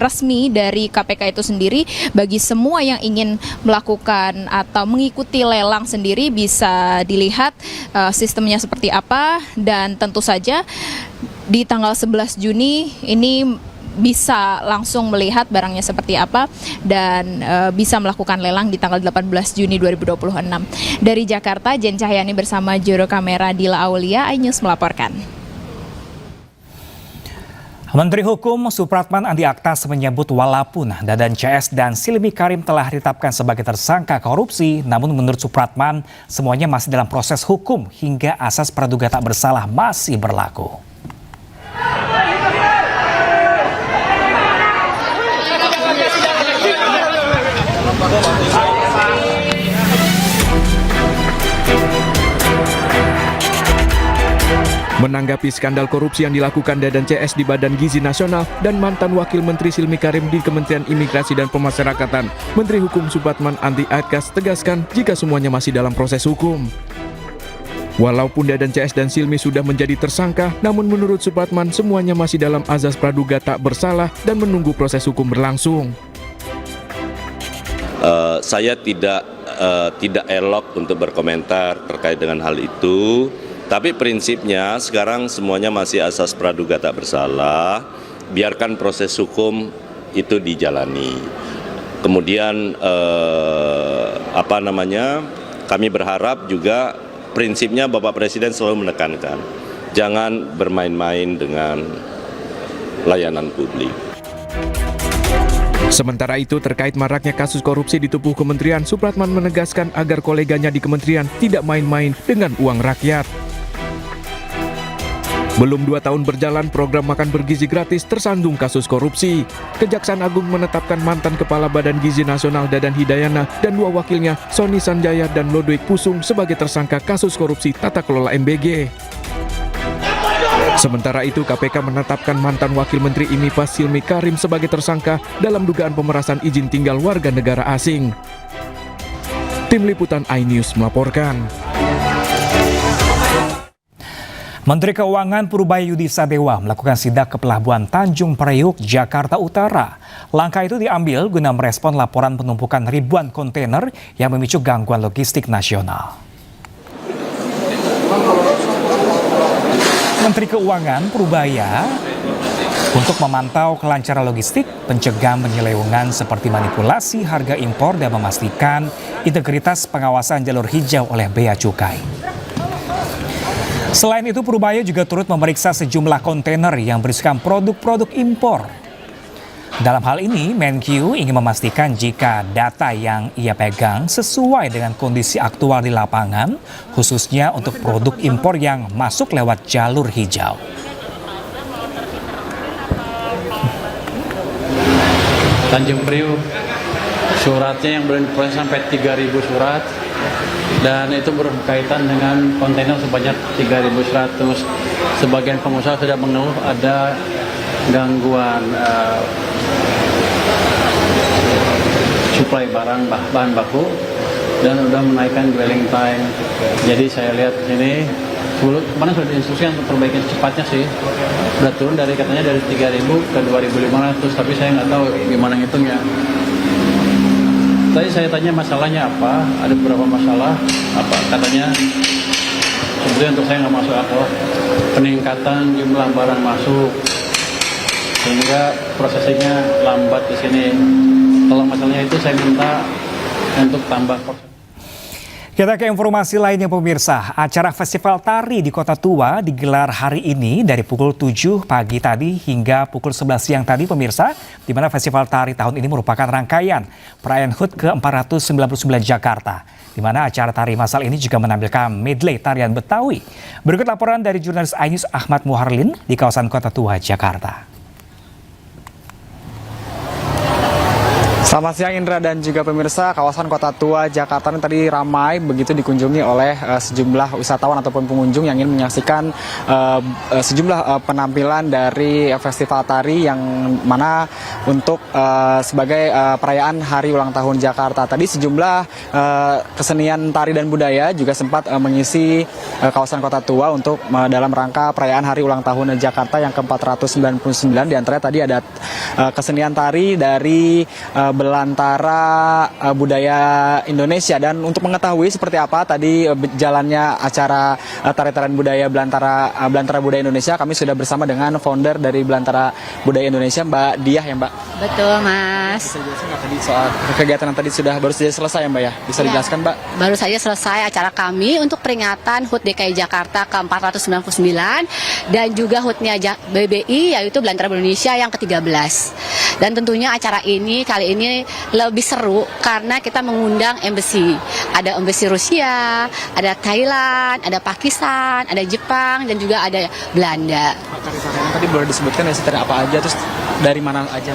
resmi dari KPK itu sendiri. Bagi semua yang ingin melakukan atau mengikuti lelang sendiri bisa dilihat sistemnya seperti apa. Dan tentu saja di tanggal 11 Juni ini bisa langsung melihat barangnya seperti apa dan bisa melakukan lelang di tanggal 18 Juni 2026. Dari Jakarta, Jen Cahyani bersama juru kamera Dila Aulia, iNews melaporkan. Menteri Hukum Supratman Andi Aktas menyebut walaupun Dadan CS dan Silmi Karim telah ditetapkan sebagai tersangka korupsi, namun menurut Supratman semuanya masih dalam proses hukum hingga asas praduga tak bersalah masih berlaku. Menanggapi skandal korupsi yang dilakukan Dadan CS di Badan Gizi Nasional dan mantan Wakil Menteri Silmi Karim di Kementerian Imigrasi dan Pemasyarakatan, Menteri Hukum Supratman Andi Aktas tegaskan jika semuanya masih dalam proses hukum. Walaupun Dadan CS dan Silmi sudah menjadi tersangka, namun menurut Supratman semuanya masih dalam azas praduga tak bersalah dan menunggu proses hukum berlangsung. Saya tidak elok untuk berkomentar terkait dengan hal itu. Tapi prinsipnya sekarang semuanya masih asas praduga tak bersalah, biarkan proses hukum itu dijalani. Kemudian kami berharap juga prinsipnya Bapak Presiden selalu menekankan, jangan bermain-main dengan layanan publik. Sementara itu, terkait maraknya kasus korupsi di tubuh kementerian, Supratman menegaskan agar koleganya di kementerian tidak main-main dengan uang rakyat. Belum 2 tahun berjalan, program makan bergizi gratis tersandung kasus korupsi. Kejaksaan Agung menetapkan mantan Kepala Badan Gizi Nasional Dadan Hidayana dan 2 wakilnya, Sony Sanjaya dan Lodwig Pusung, sebagai tersangka kasus korupsi tata kelola MBG. Sementara itu, KPK menetapkan mantan Wakil Menteri IMIPAS Silmi Karim sebagai tersangka dalam dugaan pemerasan izin tinggal warga negara asing. Tim Liputan iNews melaporkan. Menteri Keuangan Purbaya Yudi Sadewa melakukan sidak ke Pelabuhan Tanjung Priuk, Jakarta Utara. Langkah itu diambil guna merespon laporan penumpukan ribuan kontainer yang memicu gangguan logistik nasional. Menteri Keuangan Purbaya untuk memantau kelancaran logistik, pencegahan penyelewengan seperti manipulasi harga impor dan memastikan integritas pengawasan jalur hijau oleh Bea Cukai. Selain itu, Purbaya juga turut memeriksa sejumlah kontainer yang berisikan produk-produk impor. Dalam hal ini, Menkyu ingin memastikan jika data yang ia pegang sesuai dengan kondisi aktual di lapangan, khususnya untuk produk impor yang masuk lewat jalur hijau. Tanjung Priuk, suratnya yang belum diproses sampai 3.000 surat, dan itu berkaitan dengan kontainer sebanyak 3.100. Sebagian pengusaha sudah mengeluh ada gangguan suplai bahan baku dan sudah menaikkan dwelling time. Jadi saya lihat di sini kemarin sudah diinstruksikan untuk perbaikan secepatnya sih. Sudah turun katanya dari 3.000 ke 2.500, tapi saya nggak tahu gimana ngitungnya. Tadi saya tanya masalahnya apa, ada beberapa masalah, katanya sebetulnya untuk saya nggak masuk akal, peningkatan jumlah barang masuk, sehingga prosesnya lambat di sini. Kalau masalahnya itu saya minta untuk tambah proses. Kita ke informasi lainnya pemirsa, acara Festival Tari di Kota Tua digelar hari ini dari pukul 7 pagi tadi hingga pukul 11 siang tadi pemirsa, di mana Festival Tari tahun ini merupakan rangkaian perayaan HUT ke-499 Jakarta, di mana acara tari massal ini juga menampilkan medley tarian Betawi. Berikut laporan dari jurnalis iNews Ahmad Muharlin di kawasan Kota Tua, Jakarta. Selamat siang Indra dan juga pemirsa, kawasan Kota Tua Jakarta ini tadi ramai begitu dikunjungi oleh sejumlah wisatawan ataupun pengunjung yang ingin menyaksikan sejumlah penampilan dari festival tari yang mana untuk sebagai perayaan hari ulang tahun Jakarta. Tadi sejumlah kesenian tari dan budaya juga sempat mengisi kawasan Kota Tua untuk dalam rangka perayaan hari ulang tahun Jakarta yang ke-499. Di antaranya tadi ada kesenian tari dari Belantara Budaya Indonesia, dan untuk mengetahui seperti apa tadi jalannya acara tari-tarian budaya Belantara Budaya Indonesia, kami sudah bersama dengan founder dari Belantara Budaya Indonesia, Mbak Diah ya Mbak. Betul Mas. Bisa dijelaskan nggak tadi soal kegiatan yang tadi baru saja selesai ya Mbak ya? Bisa dijelaskan Mbak? Baru saja selesai acara kami untuk peringatan HUT DKI Jakarta ke-499 dan juga HUT-nya BBI yaitu Belantara Indonesia yang ke-13. Dan tentunya acara ini kali ini lebih seru karena kita mengundang embassy. Ada embassy Rusia, ada Thailand, ada Pakistan, ada Jepang, dan juga ada Belanda. Tari-tarian tadi boleh disebutkan ya tari apa aja, terus dari mana aja?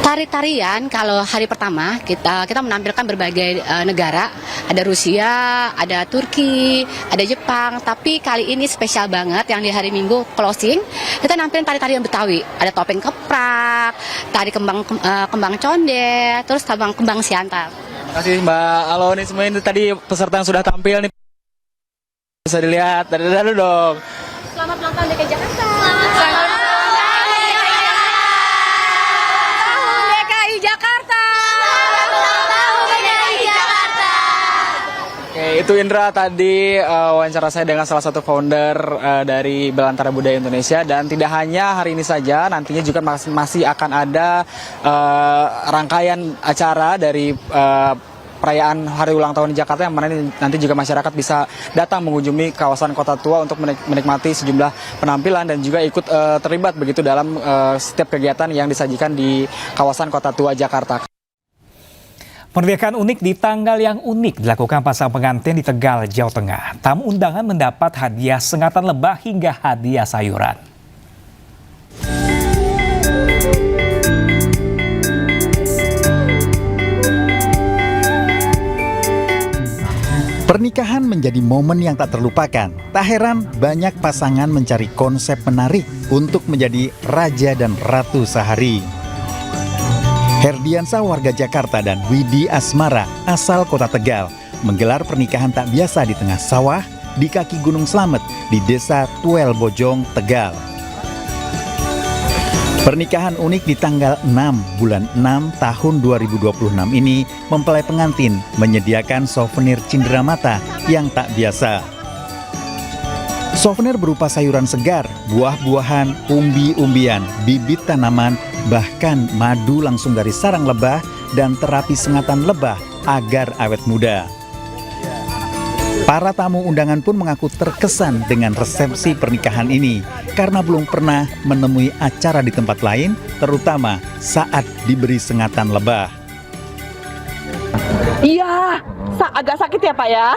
Tari-tarian kalau hari pertama kita menampilkan berbagai negara, ada Rusia, ada Turki, ada Jepang, tapi kali ini spesial banget yang di hari Minggu closing kita nampilin tari-tarian Betawi, ada topeng keprak, tari kembang condet, terus kembang siantar. Terima kasih Mbak. Halo, ini semua ini tadi peserta yang sudah tampil nih bisa dilihat dari dong. Selamat ulang tahun DKI Jakarta. Oke, itu Indra tadi wawancara saya dengan salah satu founder dari Belantara Budaya Indonesia, dan tidak hanya hari ini saja, nantinya juga masih akan ada rangkaian acara dari perayaan hari ulang tahun di Jakarta yang mana nanti juga masyarakat bisa datang mengunjungi kawasan Kota Tua untuk menikmati sejumlah penampilan dan juga ikut terlibat begitu dalam setiap kegiatan yang disajikan di kawasan Kota Tua Jakarta. Pernikahan unik di tanggal yang unik dilakukan pasang pengantin di Tegal, Jawa Tengah. Tamu undangan mendapat hadiah sengatan lebah hingga hadiah sayuran. Pernikahan menjadi momen yang tak terlupakan. Tak heran banyak pasangan mencari konsep menarik untuk menjadi raja dan ratu sehari. Herdiansah warga Jakarta dan Widi Asmara asal Kota Tegal menggelar pernikahan tak biasa di tengah sawah di kaki Gunung Slamet di Desa Tuel Bojong, Tegal. Pernikahan unik di tanggal 6 bulan 6 tahun 2026 ini mempelai pengantin menyediakan souvenir cenderamata yang tak biasa. Souvenir berupa sayuran segar, buah-buahan, umbi-umbian, bibit tanaman, bahkan madu langsung dari sarang lebah dan terapi sengatan lebah agar awet muda. Para tamu undangan pun mengaku terkesan dengan resepsi pernikahan ini karena belum pernah menemui acara di tempat lain, terutama saat diberi sengatan lebah. Iya, agak sakit ya Pak ya,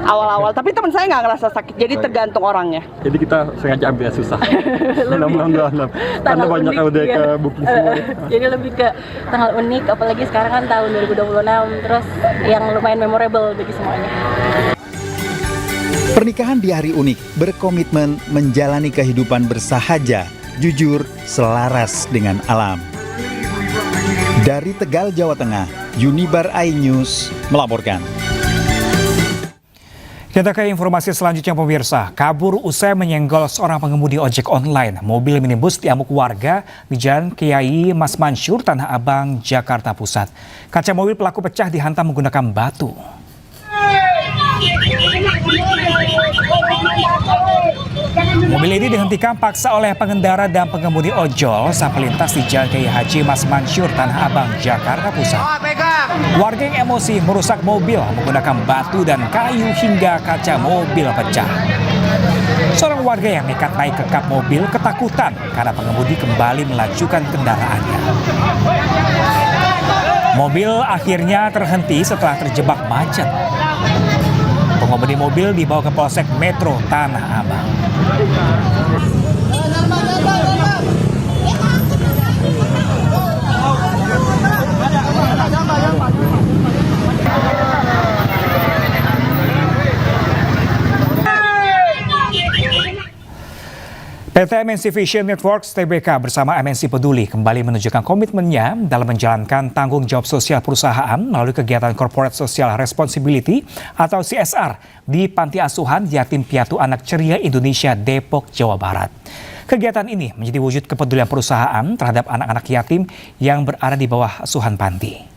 awal-awal. Tapi teman saya nggak ngerasa sakit, jadi tergantung orangnya. Jadi kita sengaja ambil susah. Mudah-mudahan. Karena banyak udah ke booking semua. Jadi lebih ke tanggal unik, apalagi sekarang kan tahun 2026, terus yang lumayan memorable bagi semuanya. Pernikahan di hari unik berkomitmen menjalani kehidupan bersahaja, jujur, selaras dengan alam. Dari Tegal, Jawa Tengah, Unibar iNews melaporkan. Kita ke informasi selanjutnya pemirsa. Kabur usai menyenggol seorang pengemudi ojek online. Mobil minibus diamuk warga di Jalan Kiai Mas Mansur, Tanah Abang, Jakarta Pusat. Kaca mobil pelaku pecah dihantam menggunakan batu. Mobil ini dihentikan paksa oleh pengendara dan pengemudi ojol saat melintas di Jalan Kiai Haji Mas Mansur, Tanah Abang, Jakarta Pusat. Warga yang emosi merusak mobil menggunakan batu dan kayu hingga kaca mobil pecah. Seorang warga yang nekat naik ke kap mobil ketakutan karena pengemudi kembali melajukan kendaraannya. Mobil akhirnya terhenti setelah terjebak macet. Pengemudi mobil dibawa ke Polsek Metro Tanah Abang. PT MNC Vision Networks (TBK) bersama MNC Peduli kembali menunjukkan komitmennya dalam menjalankan tanggung jawab sosial perusahaan melalui kegiatan Corporate Social Responsibility atau CSR di Panti Asuhan Yatim Piatu Anak Ceria Indonesia, Depok, Jawa Barat. Kegiatan ini menjadi wujud kepedulian perusahaan terhadap anak-anak yatim yang berada di bawah asuhan panti.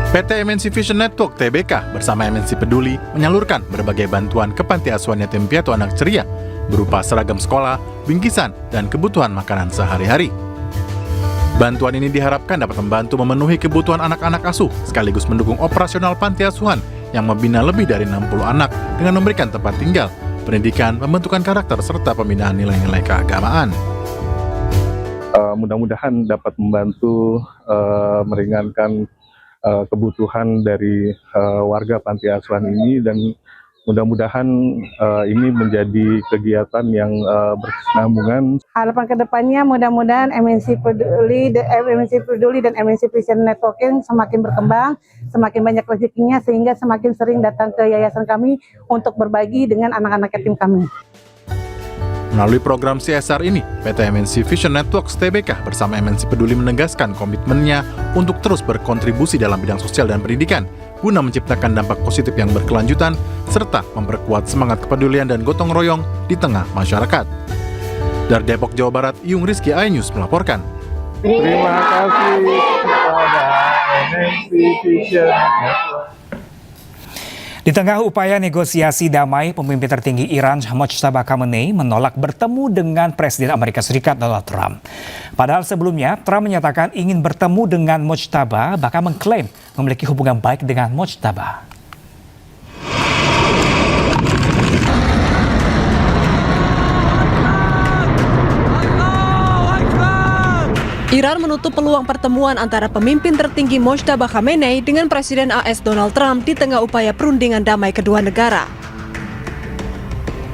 PT MNC Vision Network (TBK) bersama MNC Peduli menyalurkan berbagai bantuan ke panti asuhan yatim piatu anak ceria berupa seragam sekolah, bingkisan, dan kebutuhan makanan sehari-hari. Bantuan ini diharapkan dapat membantu memenuhi kebutuhan anak-anak asuh sekaligus mendukung operasional panti asuhan yang membina lebih dari 60 anak dengan memberikan tempat tinggal, pendidikan, pembentukan karakter, serta pembinaan nilai-nilai keagamaan. Mudah-mudahan dapat membantu meringankan kebutuhan dari warga panti asuhan ini, dan mudah-mudahan ini menjadi kegiatan yang berkesinambungan. Harapan kedepannya mudah-mudahan MNC Peduli dan MNC Vision Networking semakin berkembang, semakin banyak rezekinya sehingga semakin sering datang ke yayasan kami untuk berbagi dengan anak-anak yatim kami. Melalui program CSR ini, PT MNC Vision Networks (TBK) bersama MNC Peduli menegaskan komitmennya untuk terus berkontribusi dalam bidang sosial dan pendidikan guna menciptakan dampak positif yang berkelanjutan serta memperkuat semangat kepedulian dan gotong royong di tengah masyarakat. Dari Depok, Jawa Barat, Yung Rizky, iNews melaporkan. Terima kasih kepada MNC Vision Network. Di tengah upaya negosiasi damai, pemimpin tertinggi Iran Mojtaba Khamenei menolak bertemu dengan Presiden Amerika Serikat Donald Trump. Padahal sebelumnya, Trump menyatakan ingin bertemu dengan Mojtaba, bahkan mengklaim memiliki hubungan baik dengan Mojtaba. Iran menutup peluang pertemuan antara pemimpin tertinggi Mojtaba Khamenei dengan Presiden AS Donald Trump di tengah upaya perundingan damai kedua negara.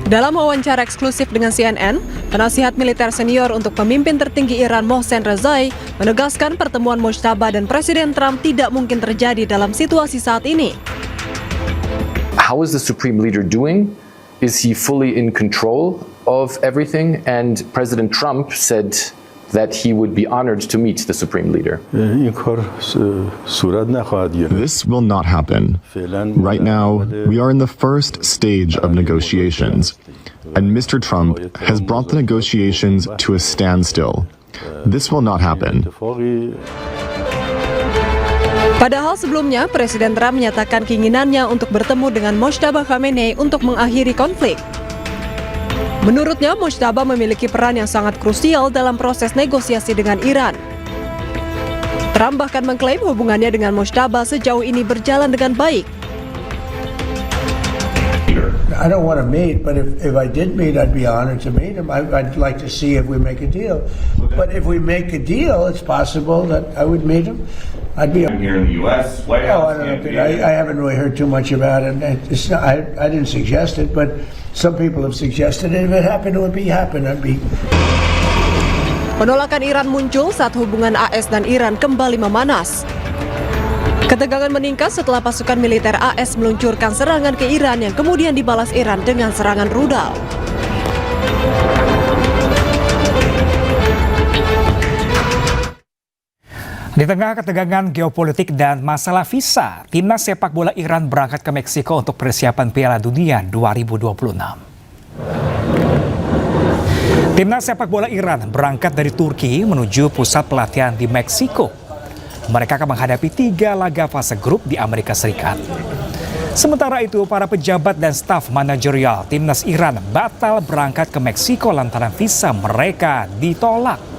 Dalam wawancara eksklusif dengan CNN, penasihat militer senior untuk pemimpin tertinggi Iran Mohsen Rezai menegaskan pertemuan Mojtaba dan Presiden Trump tidak mungkin terjadi dalam situasi saat ini. How is the Supreme Leader doing? Is he fully in control of everything? And President Trump said that he would be honored to meet the Supreme Leader. This will not happen. Right now, we are in the first stage of negotiations, and Mr. Trump has brought the negotiations to a standstill. This will not happen. Padahal sebelumnya, Presiden Trump menyatakan keinginannya untuk bertemu dengan Mojtaba Khamenei untuk mengakhiri konflik. Menurutnya, Mojtaba memiliki peran yang sangat krusial dalam proses negosiasi dengan Iran. Trump bahkan mengklaim hubungannya dengan Mojtaba sejauh ini berjalan dengan baik. I don't want to meet, but if I did meet, I'd be honored to meet him. I'd like to see if we make a deal. But if we make a deal, it's possible that I would meet him. I'd be here in the U.S. White House. I don't know. I haven't really heard too much about it. It's not, I didn't suggest it, but some people have suggested it. If it happened, it would happen. Penolakan Iran muncul saat hubungan AS dan Iran kembali memanas. Ketegangan meningkat setelah pasukan militer AS meluncurkan serangan ke Iran yang kemudian dibalas Iran dengan serangan rudal. Di tengah ketegangan geopolitik dan masalah visa, timnas sepak bola Iran berangkat ke Meksiko untuk persiapan Piala Dunia 2026. Timnas sepak bola Iran berangkat dari Turki menuju pusat pelatihan di Meksiko. Mereka akan menghadapi 3 laga fase grup di Amerika Serikat. Sementara itu, para pejabat dan staf manajerial timnas Iran batal berangkat ke Meksiko lantaran visa mereka ditolak.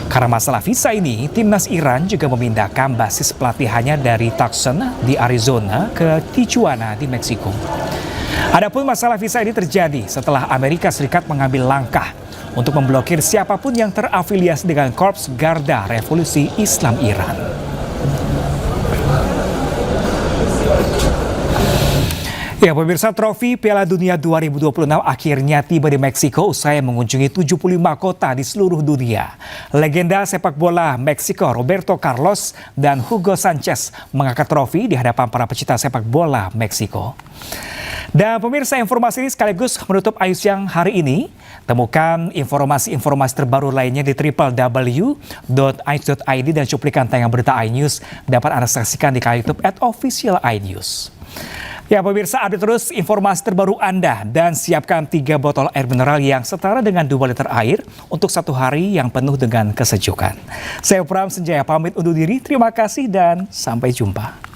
Karena masalah visa ini, timnas Iran juga memindahkan basis pelatihannya dari Tucson di Arizona ke Tijuana di Meksiko. Adapun masalah visa ini terjadi setelah Amerika Serikat mengambil langkah untuk memblokir siapapun yang terafiliasi dengan Korps Garda Revolusi Islam Iran. Ya, pemirsa, trofi Piala Dunia 2026 akhirnya tiba di Meksiko usai mengunjungi 75 kota di seluruh dunia. Legenda sepak bola Meksiko Roberto Carlos dan Hugo Sanchez mengangkat trofi di hadapan para pecinta sepak bola Meksiko. Dan pemirsa, informasi ini sekaligus menutup Ayu Siang hari ini. Temukan informasi-informasi terbaru lainnya di www.ais.id dan cuplikan tayangan berita iNews dapat Anda saksikan di kanal YouTube @officialinews. Ya pemirsa, update terus informasi terbaru Anda dan siapkan 3 botol air mineral yang setara dengan 2 liter air untuk 1 hari yang penuh dengan kesejukan. Saya Pram Senjaya pamit undur diri, terima kasih dan sampai jumpa.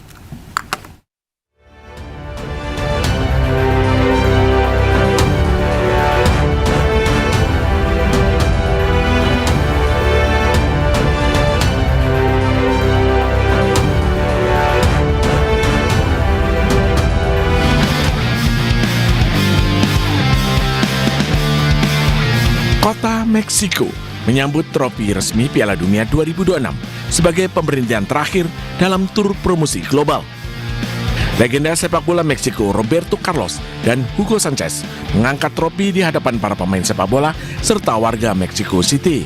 Kota Meksiko menyambut trofi resmi Piala Dunia 2026 sebagai pemberhentian terakhir dalam tur promosi global. Legenda sepak bola Meksiko Roberto Carlos dan Hugo Sanchez mengangkat trofi di hadapan para pemain sepak bola serta warga Mexico City.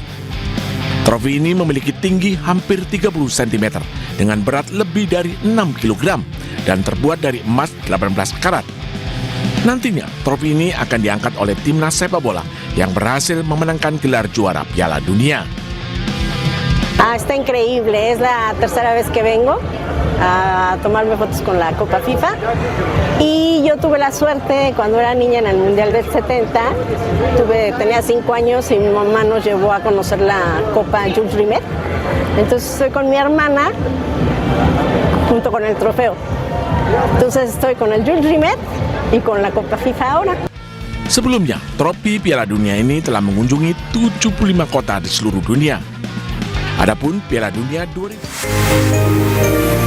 Trofi ini memiliki tinggi hampir 30 cm dengan berat lebih dari 6 kg dan terbuat dari emas 18 karat. Nantinya, trofi ini akan diangkat oleh timnas sepak bola yang berhasil memenangkan gelar juara Piala Dunia. Está increíble, es la tercera vez que vengo a tomarme fotos con la Copa FIFA y yo tuve la suerte cuando era niña en el Mundial del 70, tenía 5 años y mi mamá nos llevó a conocer la Copa Jules Rimet, entonces estoy con mi hermana junto con el trofeo, entonces estoy con el Jules Rimet y con la Copa FIFA ahora. Sebelumnya, trofi Piala Dunia ini telah mengunjungi 75 kota di seluruh dunia. Adapun Piala Dunia 2000